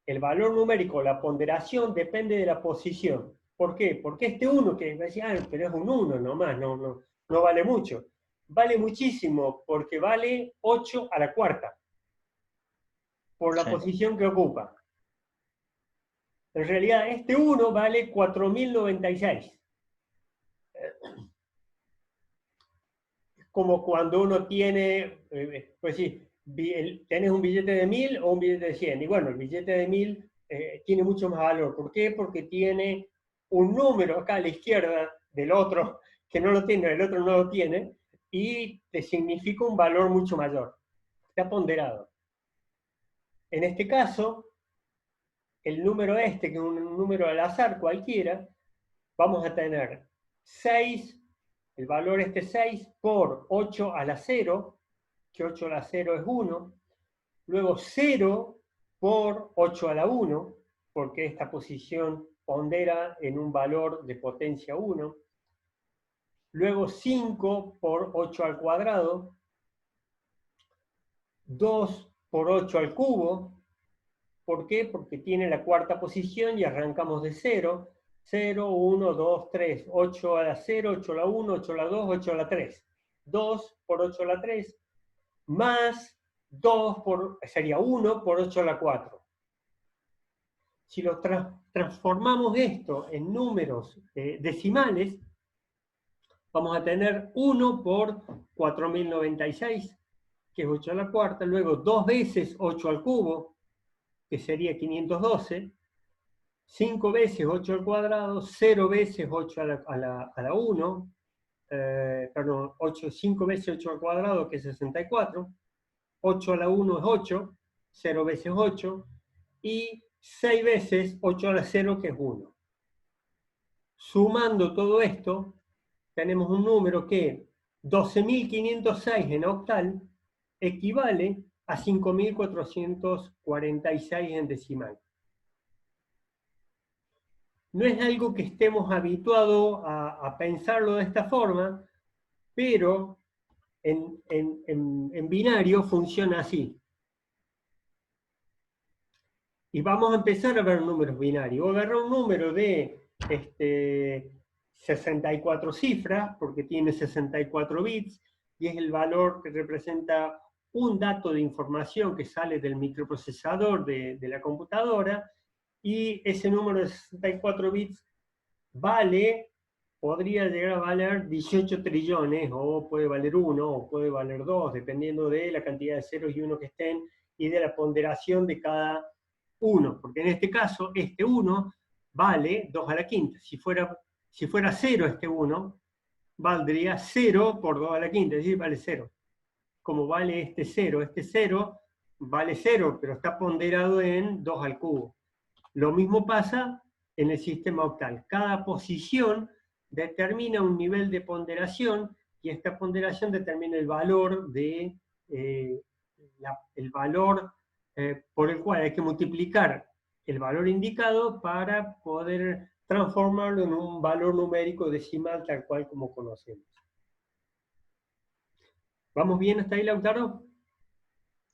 El valor numérico, la ponderación, depende de la posición. ¿Por qué? Porque este 1, que decía, pero es un 1 nomás, no vale mucho. Vale muchísimo, porque vale 8 a la cuarta, por la posición que ocupa. En realidad, este 1 vale 4096. Como cuando uno tiene, pues sí, tenés un billete de 1000 o un billete de 100. Y bueno, el billete de 1000 tiene mucho más valor. ¿Por qué? Porque tiene un número acá a la izquierda del otro, que no lo tiene, el otro no lo tiene, y te significa un valor mucho mayor. Está ponderado. En este caso, el número que es un número al azar cualquiera, vamos a tener 6, el valor 6 por 8 a la 0, que 8 a la 0 es 1, luego 0 por 8 a la 1, porque esta posición pondera en un valor de potencia 1, luego 5 por 8 al cuadrado, 2 por 8 al cubo. ¿Por qué? Porque tiene la cuarta posición y arrancamos de 0. 0, 1, 2, 3, 8 a la 0, 8 a la 1, 8 a la 2, 8 a la 3. 2 por 8 a la 3, más sería 1 por 8 a la 4. Si lo transformamos esto en números decimales, vamos a tener 1 por 4096, que es 8 a la cuarta, luego 2 veces 8 al cubo, que sería 512, 5 veces 8 al cuadrado, 0 veces 8 a la 1, perdón, 5 veces 8 al cuadrado, que es 64, 8 a la 1 es 8, 0 veces 8, y 6 veces 8 a la 0, que es 1. Sumando todo esto, tenemos un número que 12.506 en octal equivale a 5.446 en decimal. No es algo que estemos habituados a pensarlo de esta forma, pero en binario funciona así. Y vamos a empezar a ver números binarios. Voy a agarrar un número de 64 cifras, porque tiene 64 bits, y es el valor que representa un dato de información que sale del microprocesador de la computadora, y ese número de 64 bits podría llegar a valer 18 trillones, o puede valer 1, o puede valer 2, dependiendo de la cantidad de ceros y unos que estén, y de la ponderación de cada uno, porque en este caso, este 1 vale 2 a la quinta. Si fuera 0 este 1, valdría 0 por 2 a la quinta, es decir, vale 0. Como vale este 0 vale 0, pero está ponderado en 2 al cubo. Lo mismo pasa en el sistema octal. Cada posición determina un nivel de ponderación, y esta ponderación determina el valor por el cual hay que multiplicar el valor indicado para poder transformarlo en un valor numérico decimal tal cual como conocemos. ¿Vamos bien hasta ahí, Lautaro?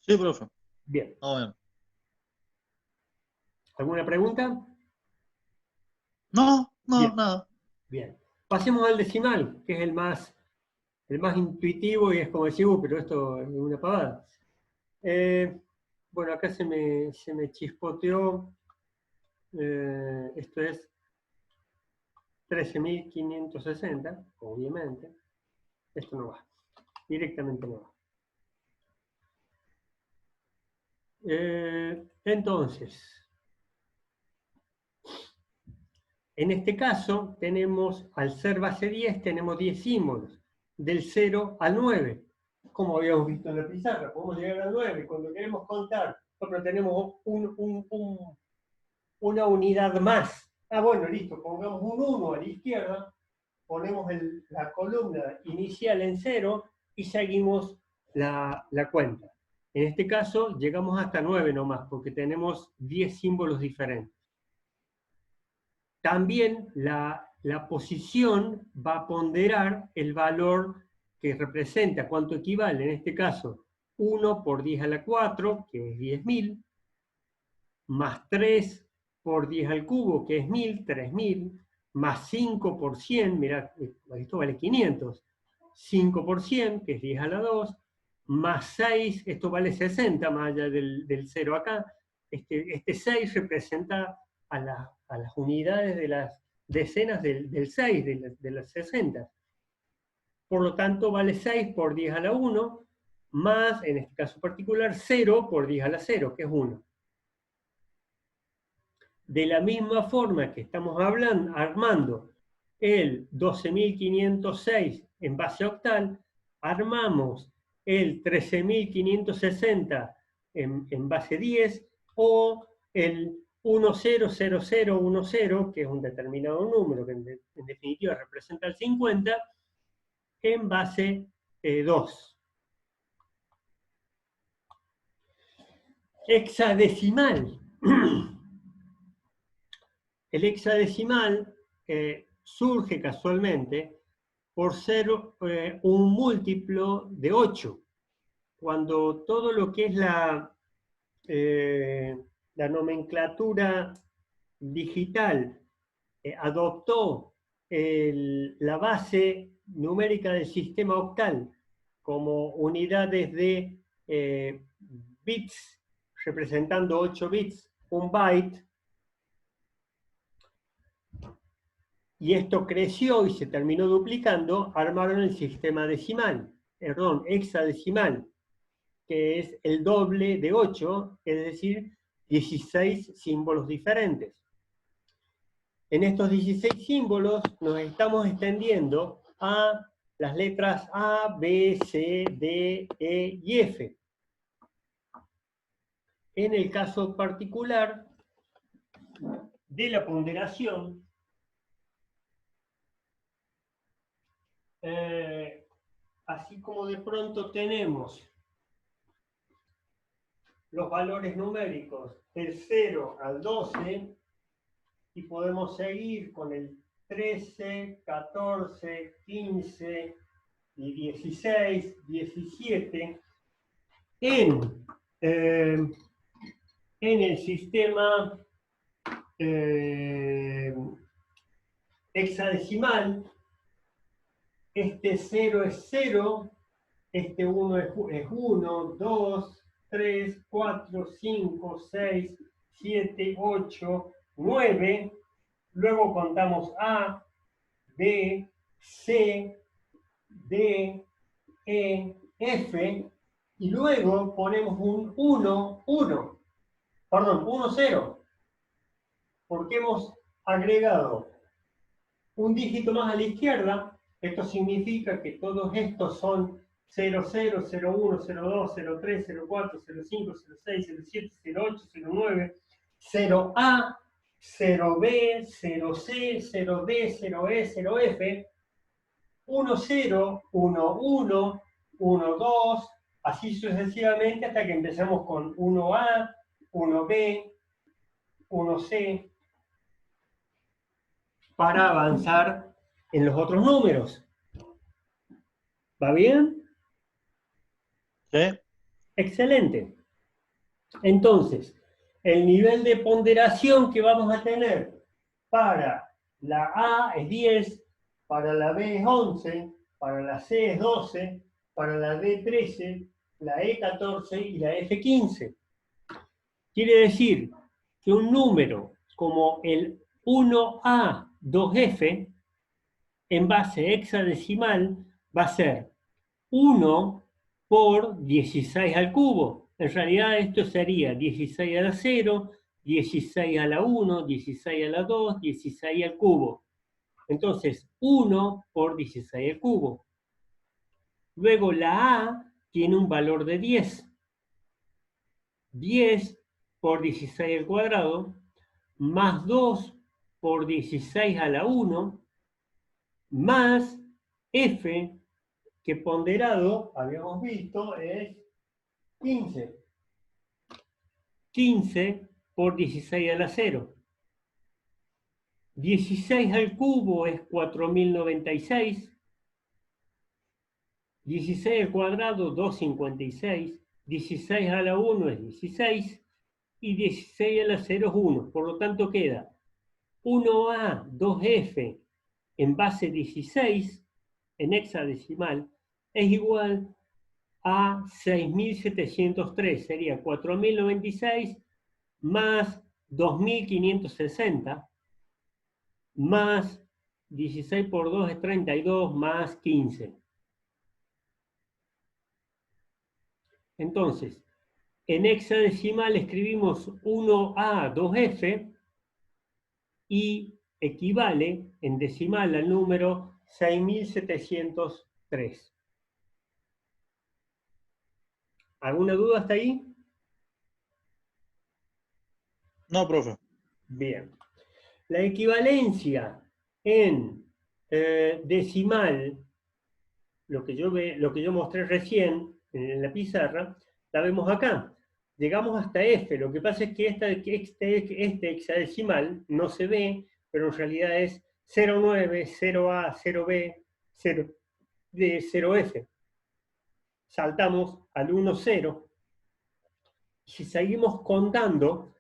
Sí, profe. Bien. Bien. ¿Alguna pregunta? No, Bien. nada. Bien. Pasemos al decimal, que es el más intuitivo y es como decir, pero esto es una pavada. Bueno, acá se me chispoteó. Esto es 13.560, obviamente. Esto no va. Directamente no va. Entonces, en este caso, tenemos, al ser base 10, tenemos 10 símbolos, del 0 al 9. Como habíamos visto en la pizarra, podemos llegar al 9. Cuando queremos contar, nosotros tenemos una unidad más. Bueno, listo, pongamos un 1 a la izquierda, ponemos la columna inicial en 0 y seguimos la cuenta. En este caso, llegamos hasta 9 nomás, porque tenemos 10 símbolos diferentes. También la posición va a ponderar el valor que representa, cuánto equivale, en este caso, 1 por 10 a la 4, que es 10.000, más 3 por 10 al cubo, que es 1.000, 3.000, más 5 por 100, mirá, esto vale 500, 5 por 100, que es 10 a la 2, más 6, esto vale 60, más allá del 0 acá, este 6 representa a las unidades de las decenas del 6, de las 60. Por lo tanto, vale 6 por 10 a la 1, más, en este caso particular, 0 por 10 a la 0, que es 1. De la misma forma que estamos armando el 12.506 en base octal, armamos el 13.560 en base 10 o el 100010, que es un determinado número que en definitiva representa el 50, en base 2. Hexadecimal. El hexadecimal surge casualmente por ser un múltiplo de 8. Cuando todo lo que es la nomenclatura digital adoptó la base numérica del sistema octal como unidades de bits, representando 8 bits, un byte, y esto creció y se terminó duplicando, armaron el sistema decimal, perdón, hexadecimal, que es el doble de 8, es decir, 16 símbolos diferentes. En estos 16 símbolos nos estamos extendiendo a las letras A, B, C, D, E y F. En el caso particular de la ponderación, así como de pronto tenemos los valores numéricos del 0 al 12, y podemos seguir con el 13, 14, 15 y 16, 17, en el sistema hexadecimal. Este 0 es 0, este 1 es 1, 2, 3, 4, 5, 6, 7, 8, 9. Luego contamos A, B, C, D, E, F, y luego ponemos un 1, 1, perdón, 1, 0, porque hemos agregado un dígito más a la izquierda. Esto significa que todos estos son 0, 0, 0, 1, 0, 2, 0, 3, 0, 4, 0, 5, 0, 6, 0, 7, 0, 8, 0, 9, 0A, 0B, 0C, 0D, 0E, 0F, 1, 0, 1, 1, 1, 2, así sucesivamente hasta que empezamos con 1A, 1B, 1C, para avanzar en los otros números. ¿Va bien? Sí. Excelente. Entonces, el nivel de ponderación que vamos a tener para la A es 10, para la B es 11, para la C es 12, para la D 13, la E 14 y la F 15. Quiere decir que un número como el 1A 2F en base hexadecimal va a ser 1 por 16 al cubo. En realidad esto sería 16 a la 0, 16 a la 1, 16 a la 2, 16 al cubo. Entonces, 1 por 16 al cubo. Luego la A tiene un valor de 10. 10 por 16 al cuadrado, más 2 por 16 a la 1, más F, que ponderado, habíamos visto, es 15. 15 por 16 a la 0. 16 al cubo es 4096. 16 al cuadrado, 256. 16 a la 1 es 16. Y 16 a la 0 es 1. Por lo tanto queda 1A, 2F en base 16, en hexadecimal, es igual a 6.703. Sería 4.096 más 2.560 más 16 por 2 es 32 más 15. Entonces, en hexadecimal escribimos 1A 2F y equivale en decimal al número 6.703. ¿Alguna duda hasta ahí? No, profe. Bien. La equivalencia en decimal, lo que yo mostré recién en la pizarra, la vemos acá. Llegamos hasta F. Lo que pasa es que este hexadecimal no se ve, pero en realidad es 09, 0A, 0B, 0D, 0F. Saltamos al 1,0. Si seguimos contando,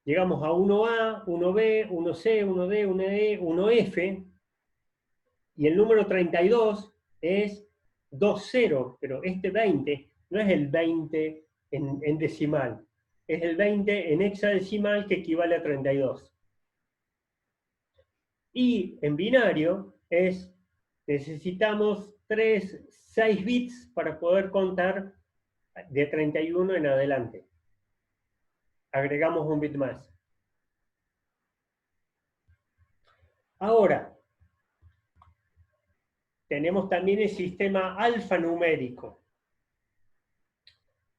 llegamos a 1A, 1B, 1C, 1D, 1E, 1F, y el número 32 es 20, pero este 20 no es el 20 en decimal, es el 20 en hexadecimal que equivale a 32. Y en binario necesitamos 6 bits para poder contar de 31 en adelante. Agregamos un bit más. Ahora, tenemos también el sistema alfanumérico.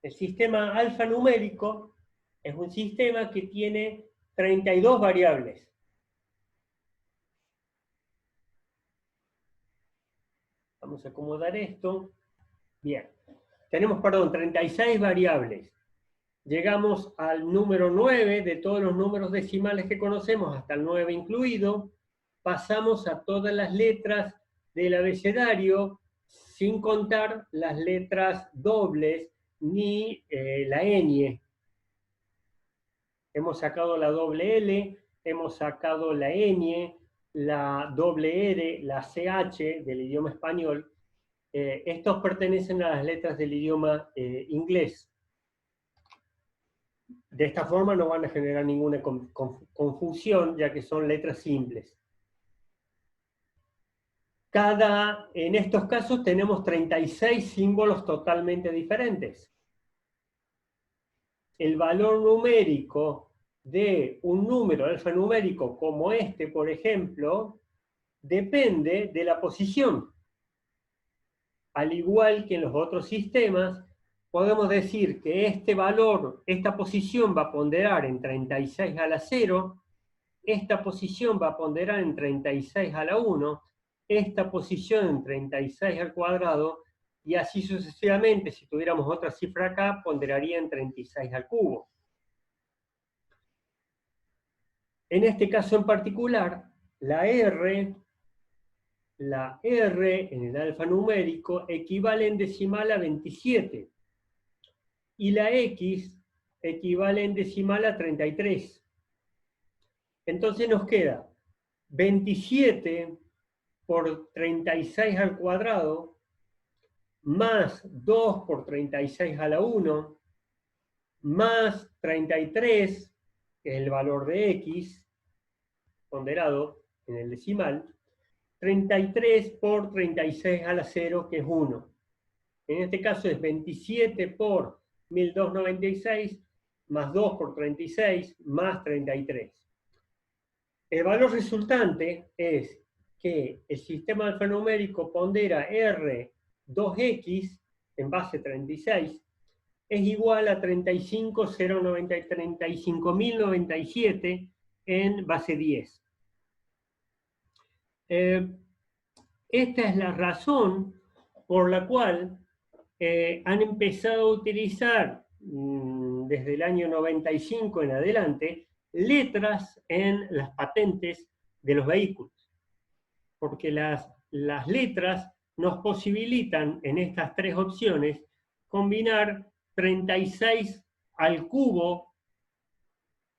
El sistema alfanumérico es un sistema que tiene 32 variables. Vamos a acomodar esto. Bien. Tenemos, 36 variables. Llegamos al número 9 de todos los números decimales que conocemos, hasta el 9 incluido. Pasamos a todas las letras del abecedario, sin contar las letras dobles ni la ñ. Hemos sacado la doble L, hemos sacado la ñ, la doble R, la CH del idioma español. Estos pertenecen a las letras del idioma inglés. De esta forma no van a generar ninguna confusión, ya que son letras simples. En estos casos tenemos 36 símbolos totalmente diferentes. El valor numérico de un número alfanumérico como este, por ejemplo, depende de la posición. Al igual que en los otros sistemas, podemos decir que este valor, esta posición va a ponderar en 36 a la 0, esta posición va a ponderar en 36 a la 1, esta posición en 36 al cuadrado, y así sucesivamente. Si tuviéramos otra cifra acá, ponderaría en 36 al cubo. En este caso en particular, la R en el alfanumérico equivale en decimal a 27 y la X equivale en decimal a 33. Entonces nos queda 27 por 36 al cuadrado más 2 por 36 a la 1 más 33, que es el valor de X, ponderado en el decimal, 33 por 36 a la 0, que es 1. En este caso es 27 por 1296 más 2 por 36 más 33. El valor resultante es que el sistema alfanumérico pondera R2X en base 36 es igual a 35.097 en base 10. Esta es la razón por la cual han empezado a utilizar desde el año 95 en adelante letras en las patentes de los vehículos, porque las letras nos posibilitan en estas tres opciones combinar 36 al cubo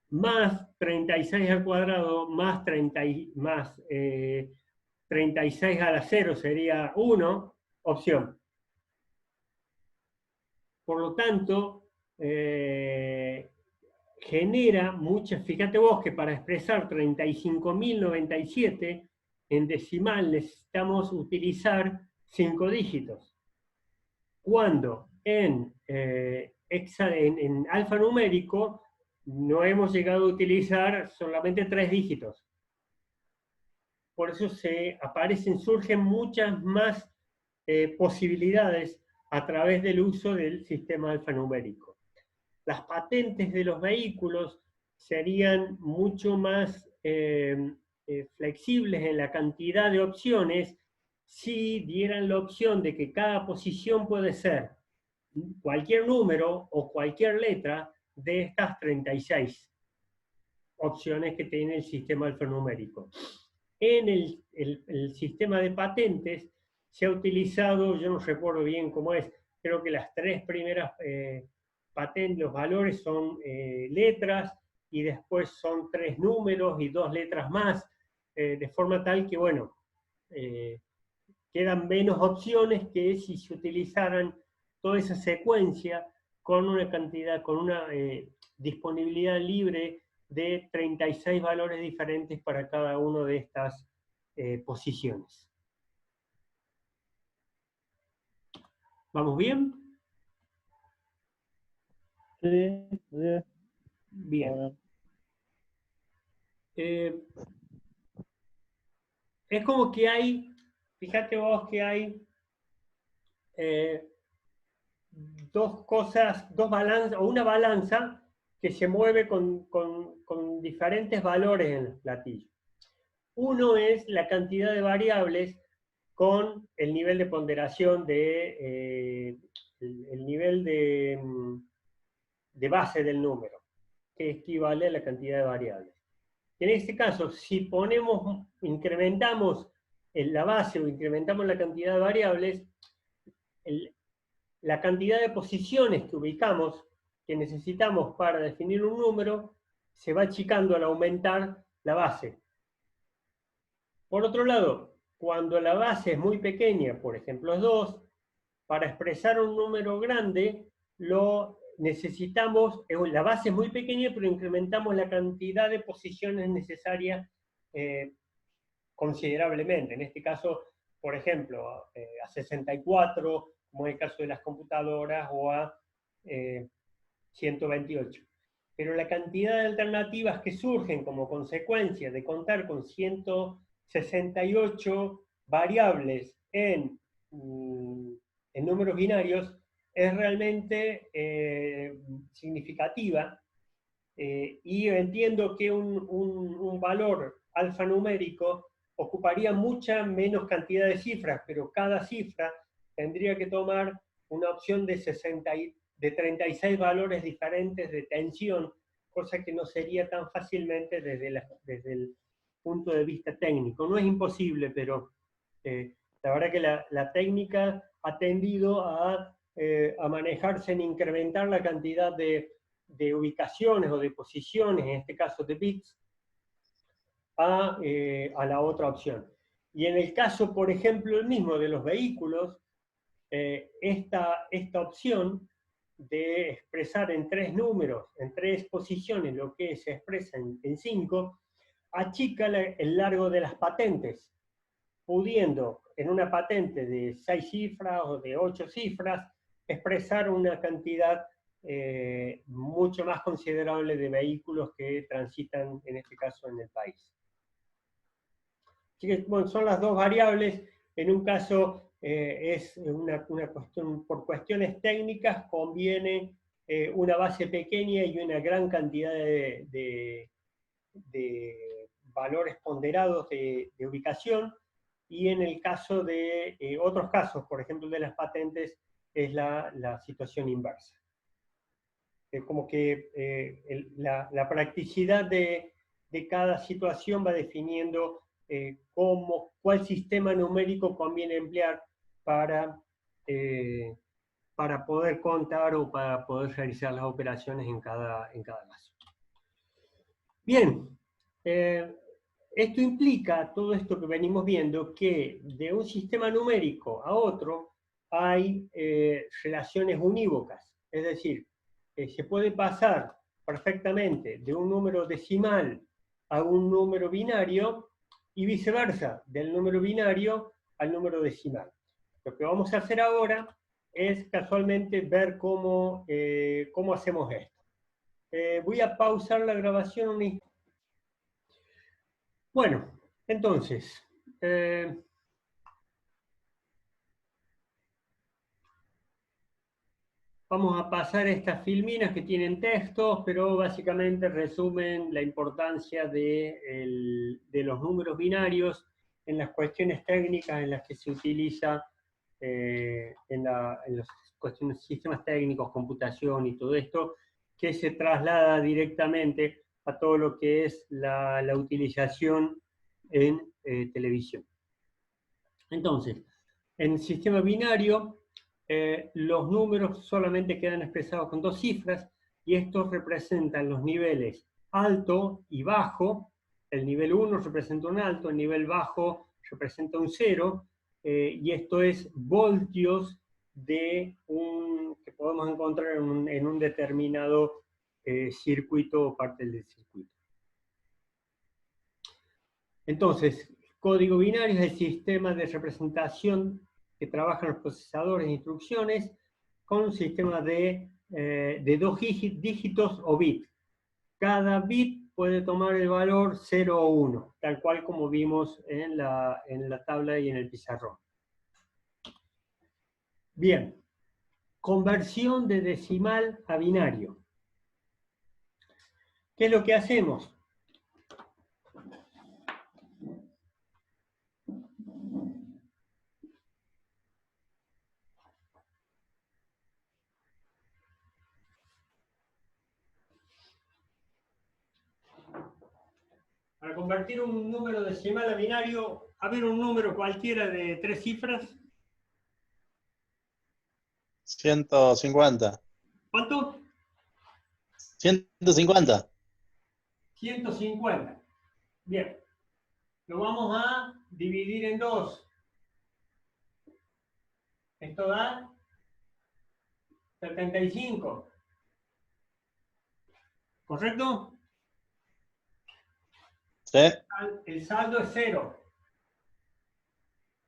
más 36 al cuadrado más 36 a la 0 sería 1, opción. Por lo tanto, genera muchas, fíjate vos que para expresar 35.097 en decimal necesitamos utilizar 5 dígitos. Cuando en alfanumérico no hemos llegado a utilizar solamente 3 dígitos. Por eso surgen muchas más posibilidades a través del uso del sistema alfanumérico. Las patentes de los vehículos serían mucho más flexibles en la cantidad de opciones si dieran la opción de que cada posición puede ser cualquier número o cualquier letra de estas 36 opciones que tiene el sistema alfanumérico. En el sistema de patentes se ha utilizado, yo no recuerdo bien cómo es, creo que las 3 primeras patentes, los valores son letras y después son 3 números y 2 letras más, de forma tal que, bueno, quedan menos opciones que si se utilizaran toda esa secuencia con una cantidad, con una disponibilidad libre de 36 valores diferentes para cada una de estas posiciones. ¿Vamos bien? Sí, sí. Bien. Es como que hay, fíjate vos que hay dos cosas, dos balanzas, o una balanza que se mueve con diferentes valores en el platillo. Uno es la cantidad de variables con el nivel de ponderación el nivel de base del número, que equivale a la cantidad de variables. En este caso, si incrementamos la base o incrementamos la cantidad de variables, la cantidad de posiciones que ubicamos, que necesitamos para definir un número, se va achicando al aumentar la base. Por otro lado, cuando la base es muy pequeña, por ejemplo es 2, para expresar un número grande, la base es muy pequeña, pero incrementamos la cantidad de posiciones necesarias considerablemente. En este caso, por ejemplo, a 64, como en el caso de las computadoras, o a 128. Pero la cantidad de alternativas que surgen como consecuencia de contar con 168 variables en números binarios es realmente significativa, y entiendo que un valor alfanumérico ocuparía mucha menos cantidad de cifras, pero cada cifra tendría que tomar una opción de 36 valores diferentes de tensión, cosa que no sería tan fácilmente desde el punto de vista técnico. No es imposible, pero la verdad que la técnica ha tendido a manejarse en incrementar la cantidad de ubicaciones o de posiciones, en este caso de bits, a la otra opción. Y en el caso, por ejemplo, el mismo de los vehículos, esta opción de expresar en 3 números, en 3 posiciones, lo que se expresa en 5, achica el largo de las patentes, pudiendo en una patente de 6 cifras o de 8 cifras expresar una cantidad mucho más considerable de vehículos que transitan, en este caso, en el país. Así que, bueno, son las dos variables. En un caso es una cuestión, por cuestiones técnicas conviene una base pequeña y una gran cantidad de valores ponderados de ubicación, y en el caso de otros casos, por ejemplo de las patentes, es la situación inversa. Como que la practicidad de cada situación va definiendo cuál sistema numérico conviene emplear para poder contar o para poder realizar las operaciones en cada caso. Bien, esto implica, todo esto que venimos viendo, que de un sistema numérico a otro hay relaciones unívocas, es decir, se puede pasar perfectamente de un número decimal a un número binario y viceversa, del número binario al número decimal. Lo que vamos a hacer ahora es casualmente ver cómo hacemos esto. Voy a pausar la grabación un instante. Bueno, entonces, vamos a pasar estas filminas que tienen textos, pero básicamente resumen la importancia de los números binarios en las cuestiones técnicas en las que se utiliza en los sistemas técnicos, computación y todo esto, que se traslada directamente a todo lo que es la utilización en televisión. Entonces, en el sistema binario, los números solamente quedan expresados con 2 cifras, y estos representan los niveles alto y bajo. El nivel 1 representa un alto, el nivel bajo representa un 0, y esto es voltios que podemos encontrar en un determinado circuito o parte del circuito. Entonces, código binario es el sistema de representación que trabajan los procesadores de instrucciones con un sistema de 2 dígitos o bit. Cada bit puede tomar el valor 0 o 1, tal cual como vimos en la tabla y en el pizarrón. Bien, conversión de decimal a binario. ¿Qué es lo que hacemos? Para convertir un número decimal a binario, a ver, un número cualquiera de 3 cifras. 150. ¿Cuánto? 150. 150. Bien. Lo vamos a dividir en 2. Esto da 75. ¿Correcto? Sí. El saldo es 0.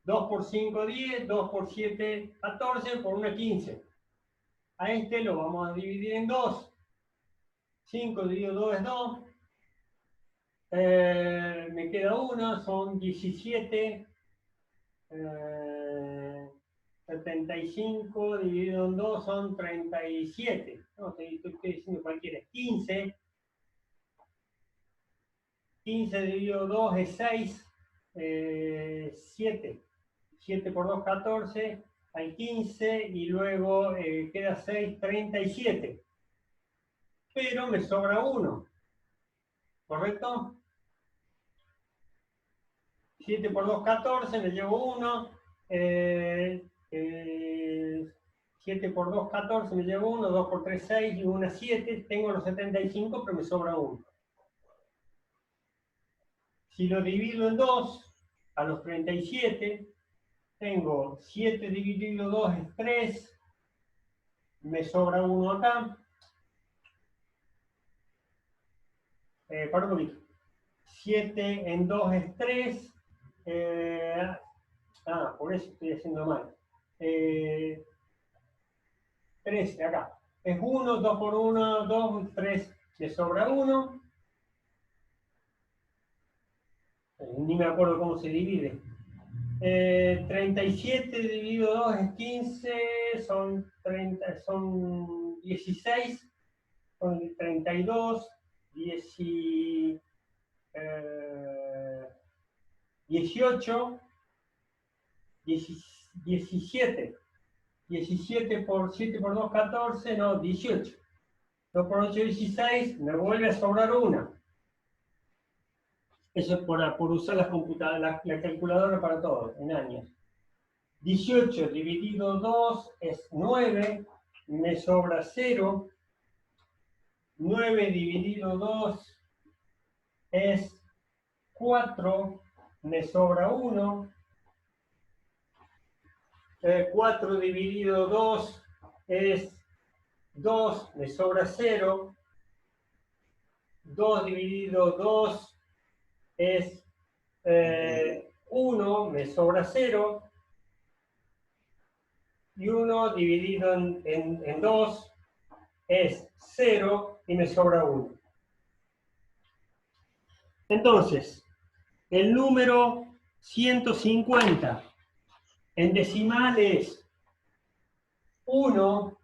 2 por 5, 10. 2 por 7, 14. Por 1, 15. A este lo vamos a dividir en 2. 5 dividido 2 es 2. Me queda 1. Son 17. 75 dividido en 2 son 37. No, estoy diciendo cualquiera. 15. 15 dividido 2 es 6. 7. 7 por 2, 14. Hay 15 y luego queda 6, 37. Pero me sobra 1. ¿Correcto? 7 por 2, 14, me llevo 1. 7 por 2, 14, me llevo 1. 2 por 3, 6 y 1, 7. Tengo los 75, pero me sobra 1. Si lo divido en 2, a los 37, tengo 7 dividido 2 es 3. Me sobra 1 acá. Para un poquito. 7 en 2 es 3. Por eso estoy haciendo mal. 13 acá. Es 1, 2 por 1, 2, 3. Me sobra 1. Ni me acuerdo cómo se divide. 37 dividido 2 es 15. Son 16. Son 32. 18. 17. 17 por 7 por 2, 14, no, 18. 2 por 8, 16, me vuelve a sobrar 1. Eso es por usar las computadoras, la calculadora para todo, en años. 18 dividido 2 es 9, me sobra 0. 9 dividido 2 es 4, me sobra 1. 4 dividido 2 es 2, me sobra 0. 2 dividido 2 es 1, me sobra 0. Y 1 dividido en 2 es 0 y me sobra 1. Entonces, el número 150 en decimal es 1,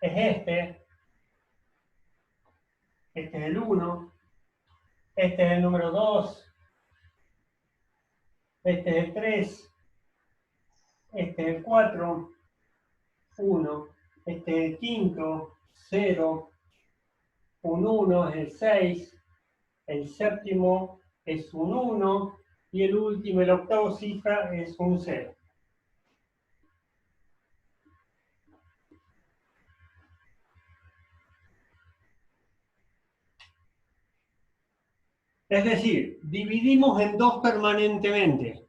es este es el 1, este es el número 2, este es el 3, este es el 4, 1, este es el quinto, 0, un 1 es el 6, el séptimo es un 1 y el último, el octavo cifra es un 0. Es decir, dividimos en 2 permanentemente.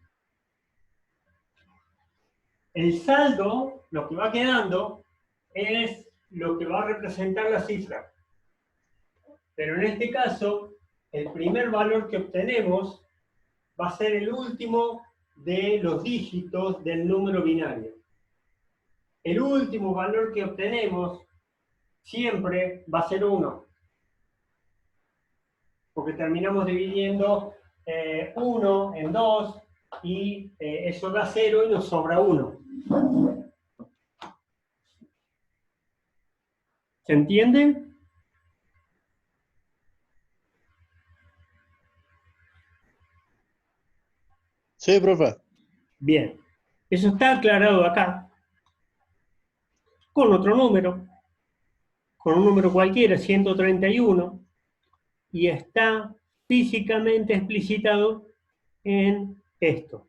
El saldo, lo que va quedando, es lo que va a representar la cifra. Pero en este caso, el primer valor que obtenemos va a ser el último de los dígitos del número binario. El último valor que obtenemos siempre va a ser 1. Porque terminamos dividiendo 1 en 2 y eso da 0 y nos sobra 1. ¿Se entiende? Sí, profe. Bien. Eso está aclarado acá. Con otro número. Con un número cualquiera, 131. Y está físicamente explicitado en esto.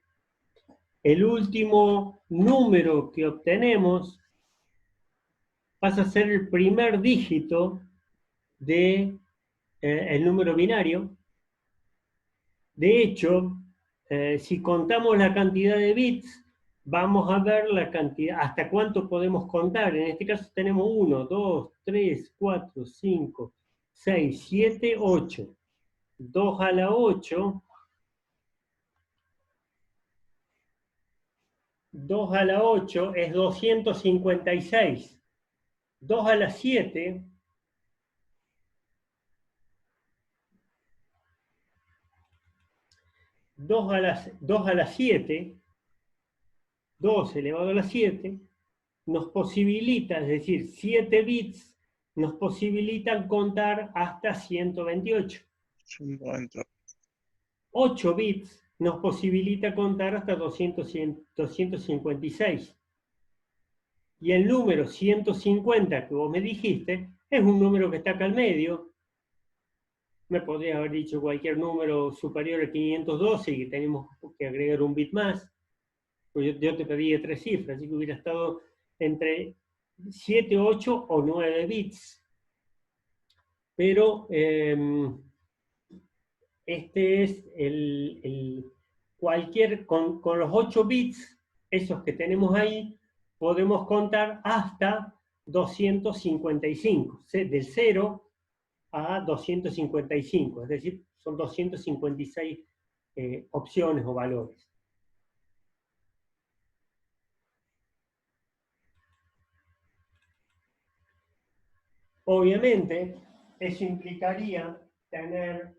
El último número que obtenemos pasa a ser el primer dígito de el número binario. De hecho, si contamos la cantidad de bits, vamos a ver la cantidad, hasta cuánto podemos contar. En este caso tenemos 1, 2, 3, 4, 5, 6, 7, 8. 2 a la 8. 2 a la 8 es 256. 2 a la 7 2 a la 7, 2 elevado a la 7, nos posibilita, es decir, 7 bits nos posibilitan contar hasta 128. 50. 8 bits nos posibilita contar hasta 256. Y el número 150 que vos me dijiste es un número que está acá al medio. Me podría haber dicho cualquier número superior a 512 y que tenemos que agregar un bit más. Pues yo te pedí de 3 cifras, así que hubiera estado entre 7, 8 o 9 bits. Pero este es con los 8 bits, esos que tenemos ahí, podemos contar hasta 255, del 0 a 255, es decir, son 256 opciones o valores. Obviamente, eso implicaría tener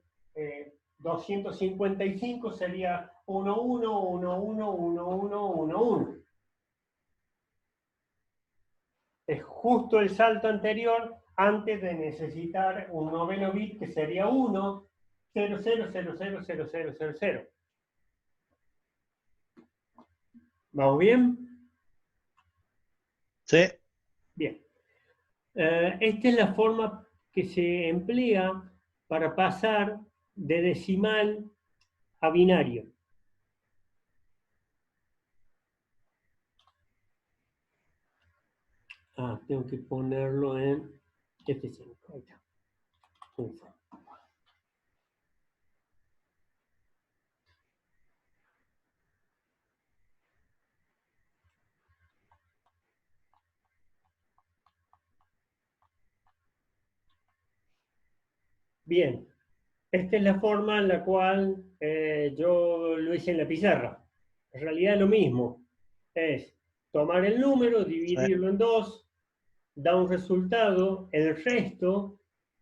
255 sería 1, 1, 1, 1, 1, 1, 1, 1. Es justo el salto anterior antes de necesitar un noveno bit que sería 1, 0, 0, 0, 0, 0, 0, 0, 0. ¿Vamos bien? Sí. Bien. Esta es la forma que se emplea para pasar de decimal a binario. Tengo que ponerlo en F5. Ahí está. Bien, esta es la forma en la cual yo lo hice en la pizarra. En realidad es lo mismo. Es tomar el número, dividirlo en 2, da un resultado, el resto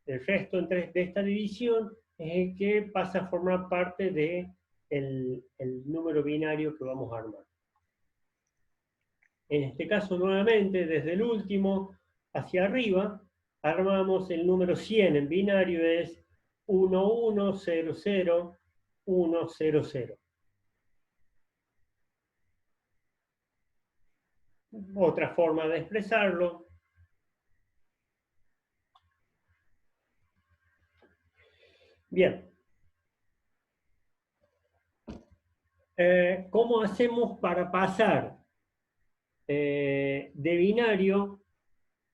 de esta división es el que pasa a formar parte de el número binario que vamos a armar. En este caso, nuevamente, desde el último hacia arriba, armamos el número 100 en binario, es 1100100. Otra forma de expresarlo. Bien. ¿Cómo hacemos para pasar de binario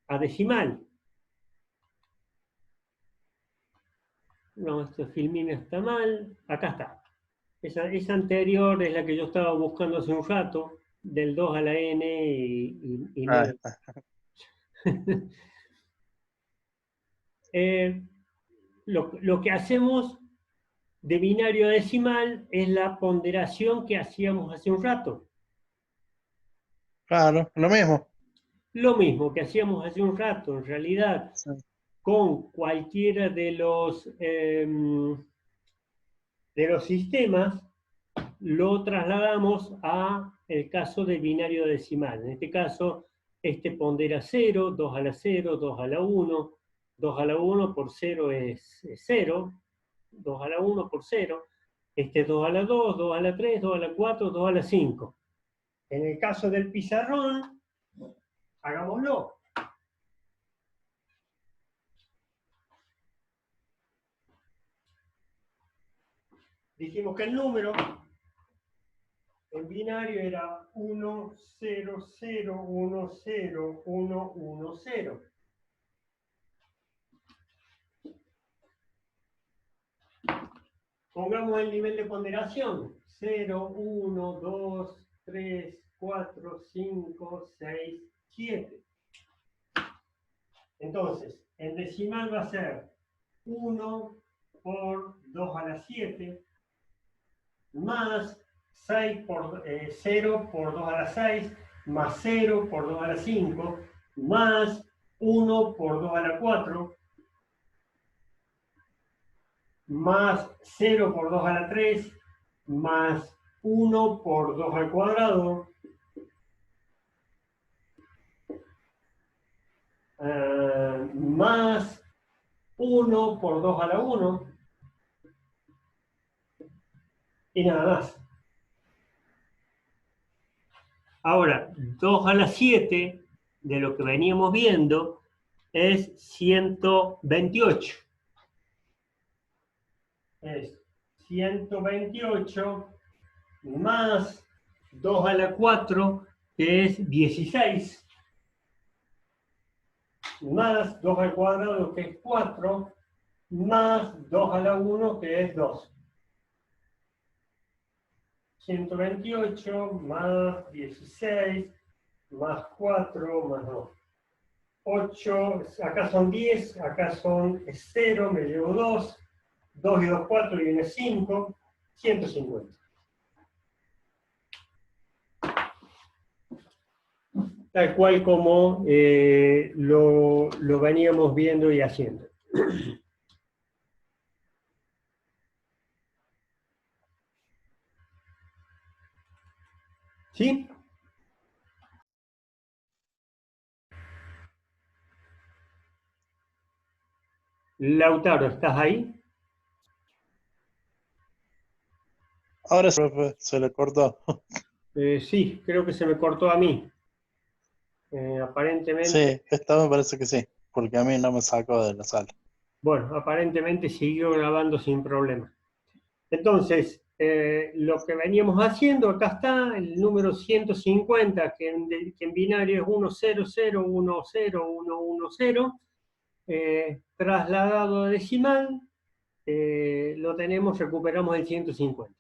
a decimal? No, este filmina está mal. Acá está. Esa anterior es la que yo estaba buscando hace un rato, del 2 a la n y no. Lo que hacemos de binario a decimal es la ponderación que hacíamos hace un rato. Claro, lo mismo. Lo mismo que hacíamos hace un rato, en realidad, Sí. con cualquiera de los sistemas, lo trasladamos a el caso del binario decimal. En este caso, este pondera 0, 2 a la 0, 2 a la 1, 2 a la 1 por 0 es 0, 2 a la 1 por 0, este es 2 a la 2, 2 a la 3, 2 a la 4, 2 a la 5. En el caso del pizarrón, hagámoslo. Dijimos que el número en binario era 1, 0, 0, 1, 0, 1, 1, 0. Pongamos el nivel de ponderación. 0, 1, 2, 3, 4, 5, 6, 7. Entonces, en decimal va a ser 1 por 2 a la 7, más 6 por 0 por 2 a la 6, más 0 por 2 a la 5, más 1 por 2 a la 4, más 0 por 2 a la 3, más 1 por 2 al cuadrado, más 1 por 2 a la 1, y nada más. Ahora, 2 a la 7, de lo que veníamos viendo, es 128. es 128 más 2 a la 4, que es 16, más 2 al cuadrado, que es 4, más 2 a la 1, que es 2. 128 más 16 más 4 más 2. 8, acá son 10, acá son 0, me llevo 2. 2 y 2, 4, viene 5, 150. Tal cual como lo veníamos viendo y haciendo. ¿Sí? Lautaro, ¿estás ahí? Ahora sí, profe, se le cortó. Sí, creo que se me cortó a mí. Aparentemente, Sí, esta me parece que sí, porque a mí no me sacó de la sala. bueno, aparentemente siguió grabando sin problema. Entonces, lo que veníamos haciendo, acá está el número 150, que en binario es 100, 10, 110, trasladado a decimal, lo tenemos, recuperamos el 150.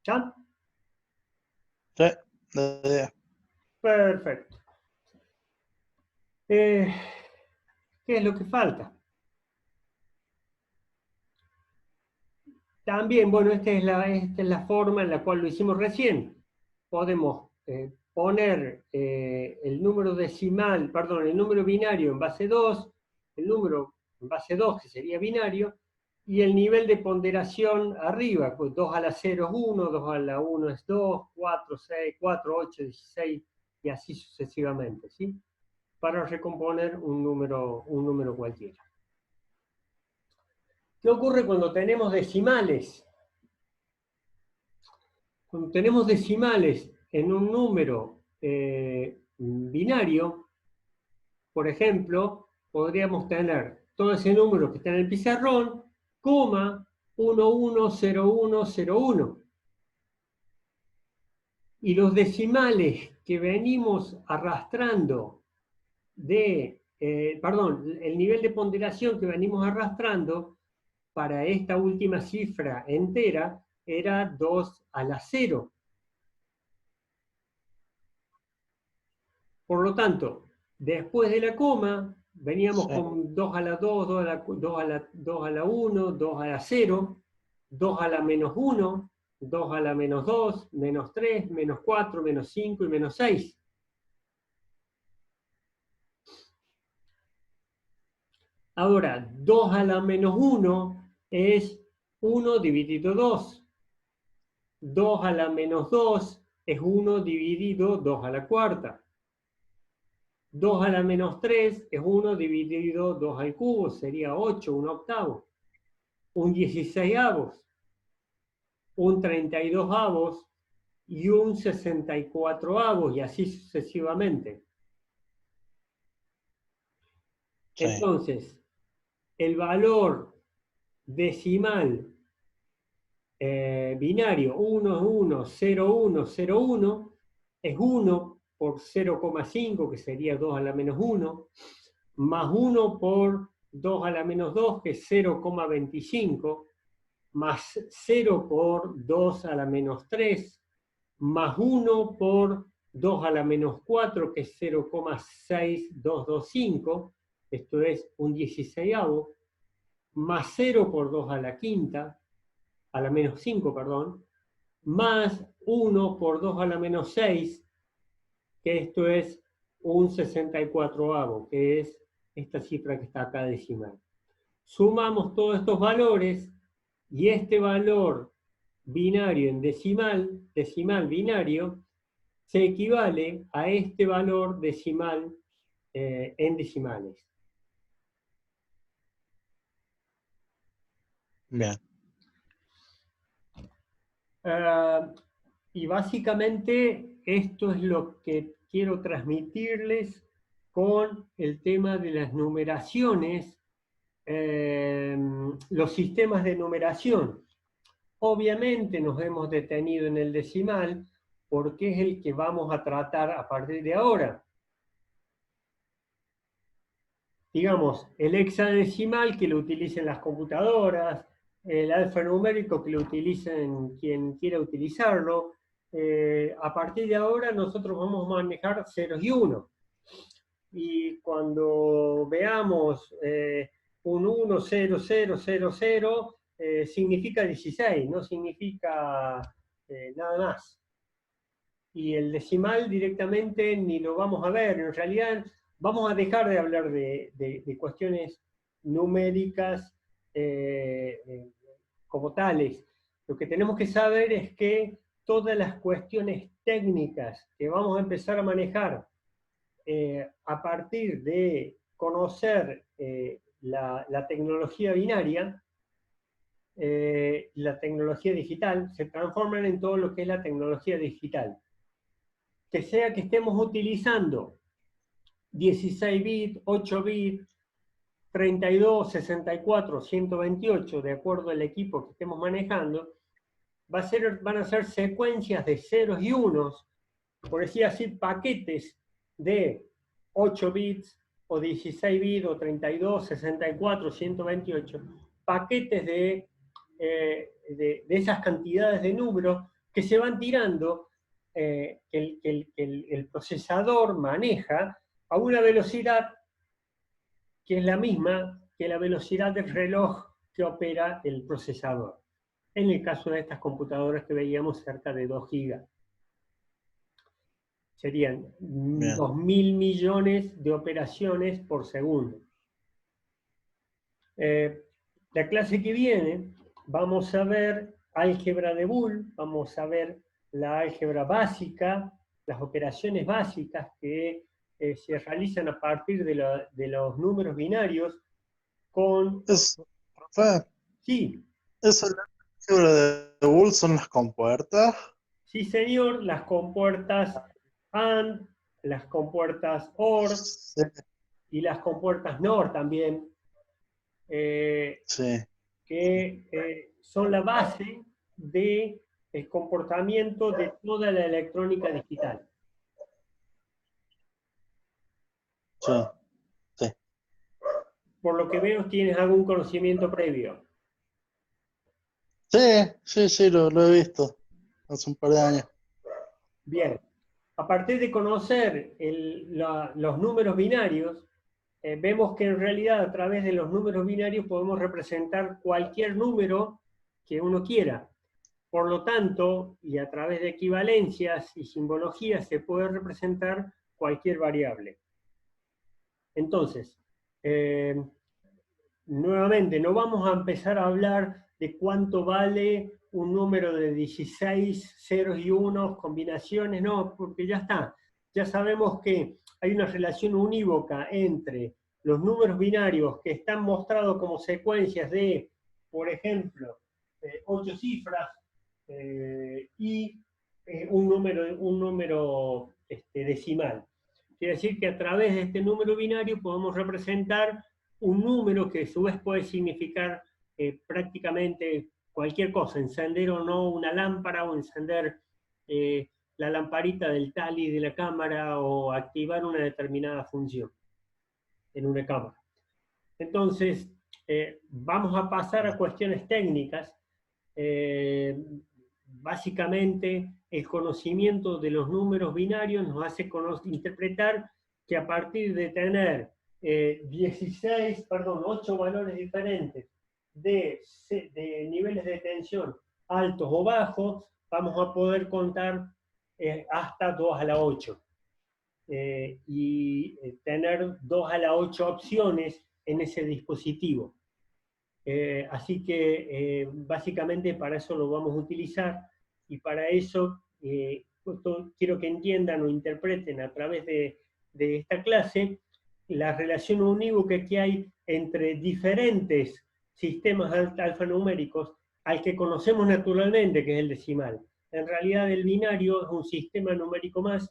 ¿Ya? Sí, de idea. Perfecto. ¿Qué es lo que falta? También, bueno, esta es la forma en la cual lo hicimos recién. Podemos poner el número decimal, perdón, el número binario en base 2, el número en base 2, que sería binario, y el nivel de ponderación arriba, pues 2 a la 0 es 1, 2 a la 1 es 2, 4, 6, 4, 8, 16, y así sucesivamente, ¿sí? Para recomponer un número cualquiera. ¿Qué ocurre cuando tenemos decimales? Cuando tenemos decimales en un número binario, por ejemplo, podríamos tener todo ese número que está en el pizarrón, coma 110101. Y los decimales que venimos arrastrando el nivel de ponderación que venimos arrastrando para esta última cifra entera era 2 a la 0. Por lo tanto, después de la coma, veníamos Sí, con 2 a la 2, 2 a la, 2 a la 1, 2 a la 0, 2 a la menos 1, 2 a la menos 2, menos 3, menos 4, menos 5 y menos 6. Ahora, 2 a la menos 1 es 1 dividido 2. 2 a la menos 2 es 1 dividido 2 a la cuarta. 2 a la menos 3 es 1 dividido 2 al cubo, sería 8, un octavo. Un 16avos, un 32avos y un 64avos, y así sucesivamente. sí. Entonces, el valor decimal binario 1 es 1, 0, 1, 0, 1, es 1 por 0,5, que sería 2 a la menos 1, más 1 por 2 a la menos 2, que es 0,25, más 0 por 2 a la menos 3, más 1 por 2 a la menos 4, que es 0,6225, esto es un 16avo, más 0 por 2 a la quinta, a la menos 5, perdón, más 1 por 2 a la menos 6, que esto es un 64avo, que es esta cifra que está acá decimal. Sumamos todos estos valores y este valor binario en decimal binario, se equivale a este valor decimal en decimales. Bien. Y básicamente esto es lo que quiero transmitirles con el tema de las numeraciones los sistemas de numeración. Obviamente nos hemos detenido en el decimal porque es el que vamos a tratar a partir de ahora. Digamos, el hexadecimal que lo utilicen las computadoras, el alfanumérico que lo utilicen quien quiera utilizarlo. A partir de ahora nosotros vamos a manejar ceros y unos. Y cuando veamos un 1, 0, 0, 0, 0, significa 16, no significa nada más. Y el decimal directamente ni lo vamos a ver. En realidad vamos a dejar de hablar de cuestiones numéricas como tales. Lo que tenemos que saber es que todas las cuestiones técnicas que vamos a empezar a manejar a partir de conocer la tecnología binaria, la tecnología digital, se transforman en todo lo que es la tecnología digital. Que sea que estemos utilizando 16 bits, 8 bits, 32, 64, 128, de acuerdo al equipo que estemos manejando, van a ser secuencias de ceros y unos, por decir así, paquetes de 8 bits, o 16 bits, o 32, 64, 128, paquetes de esas cantidades de números que se van tirando, que el procesador maneja a una velocidad que es la misma que la velocidad del reloj que opera el procesador. En el caso de estas computadoras que veíamos, cerca de 2 gigas. Serían 2.000 millones de operaciones por segundo. La clase que viene vamos a ver álgebra de Boole, vamos a ver la álgebra básica, las operaciones básicas que se realizan a partir de los números binarios con... Rafael, Sí. ¿esa álgebra de Boole son las compuertas? Sí, señor, las compuertas AND, las compuertas OR, sí, y las compuertas NOR también, sí, que son la base del comportamiento de toda la electrónica digital. Sí, sí. Por lo que veo, ¿tienes algún conocimiento previo? Sí, lo he visto hace un par de años. Bien, a partir de conocer los números binarios, vemos que en realidad a través de los números binarios podemos representar cualquier número que uno quiera. Por lo tanto, y a través de equivalencias y simbologías se puede representar cualquier variable. Entonces, nuevamente, no vamos a empezar a hablar de cuánto vale un número de 16 ceros y unos, combinaciones, no, porque ya está. Ya sabemos que hay una relación unívoca entre los números binarios que están mostrados como secuencias de, por ejemplo, 8 cifras y un número decimal. Quiere decir que a través de este número binario podemos representar un número que a su vez puede significar prácticamente cualquier cosa, encender o no una lámpara, o encender la lamparita del tali de la cámara, o activar una determinada función en una cámara. Entonces, vamos a pasar a cuestiones técnicas. Básicamente, el conocimiento de los números binarios nos hace interpretar que a partir de tener 8 valores diferentes de niveles de tensión altos o bajos, vamos a poder contar hasta 2 a la 8. Y tener 2 a la 8 opciones en ese dispositivo. Así que básicamente para eso lo vamos a utilizar, y para eso quiero que entiendan o interpreten a través de esta clase la relación unívoca que hay entre diferentes sistemas alfanuméricos al que conocemos naturalmente, que es el decimal. En realidad el binario es un sistema numérico más,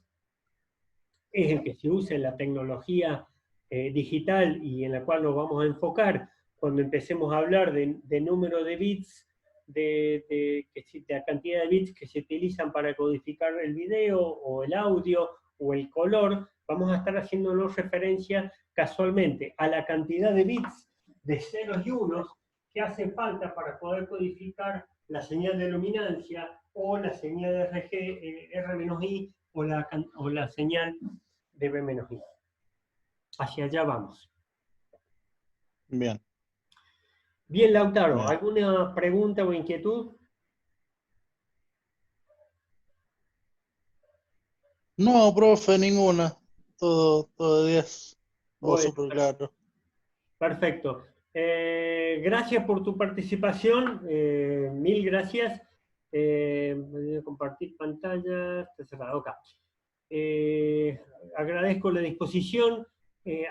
es el que se usa en la tecnología digital y en la cual nos vamos a enfocar, cuando empecemos a hablar de número de bits, de la cantidad de bits que se utilizan para codificar el video o el audio o el color, vamos a estar haciéndonos referencia casualmente a la cantidad de bits de ceros y unos que hacen falta para poder codificar la señal de luminancia o la señal de RG, R-I o la señal de B-I. Hacia allá vamos. Bien. Bien, Lautaro, Bien. ¿alguna pregunta o inquietud? No, profe, ninguna. Todo 10. Todo Bueno, súper claro. perfecto. Gracias por tu participación, mil gracias. Voy a compartir pantalla, está cerrado acá. Agradezco la disposición.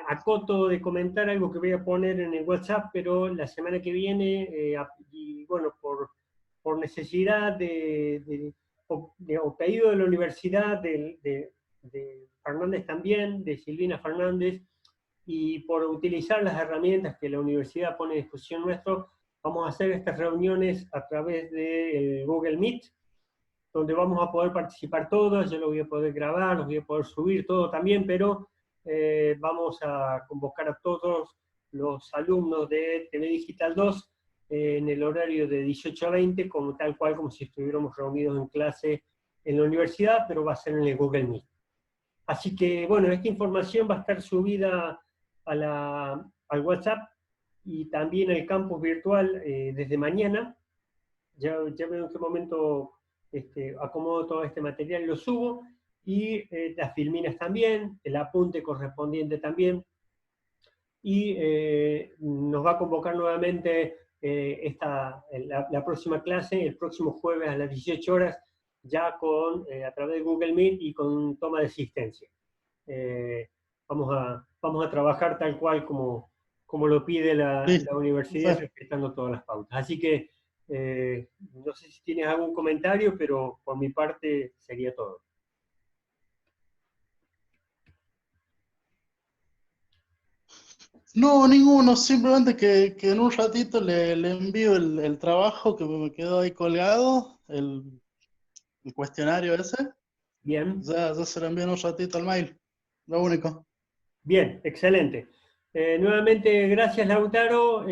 Acoto de comentar algo que voy a poner en el WhatsApp, pero la semana que viene, y bueno, por necesidad o pedido de la universidad, de Fernández también, de Silvina Fernández, y por utilizar las herramientas que la universidad pone a disposición nuestro, vamos a hacer estas reuniones a través de Google Meet, donde vamos a poder participar todos, yo lo voy a poder grabar, lo voy a poder subir todo también, pero vamos a convocar a todos los alumnos de TV Digital 2 en el horario de 18 a 20, como tal cual como si estuviéramos reunidos en clase en la universidad, pero va a ser en el Google Meet. Así que, bueno, esta información va a estar subida al WhatsApp y también al campus virtual desde mañana. Ya veo en qué momento acomodo todo este material y lo subo. Y las filminas también, el apunte correspondiente también. Y nos va a convocar nuevamente la próxima clase, el próximo jueves a las 18 horas, ya a través de Google Meet y con toma de asistencia. Vamos a trabajar tal cual como lo pide la universidad, respetando todas las pautas. Así que no sé si tienes algún comentario, pero por mi parte sería todo. No, ninguno, simplemente que en un ratito le envío el trabajo que me quedó ahí colgado, el cuestionario ese. Bien. Ya se lo envío en un ratito al mail, lo único. Bien, excelente. Nuevamente, gracias Lautaro.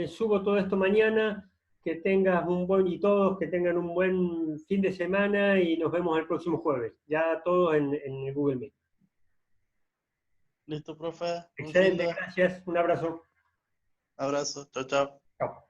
Subo todo esto mañana. Que tengas y todos que tengan un buen fin de semana y nos vemos el próximo jueves. Ya todos en el Google Meet. Listo, profe. Excelente, gracias. Un abrazo. Abrazo. Chao, chao. Chao.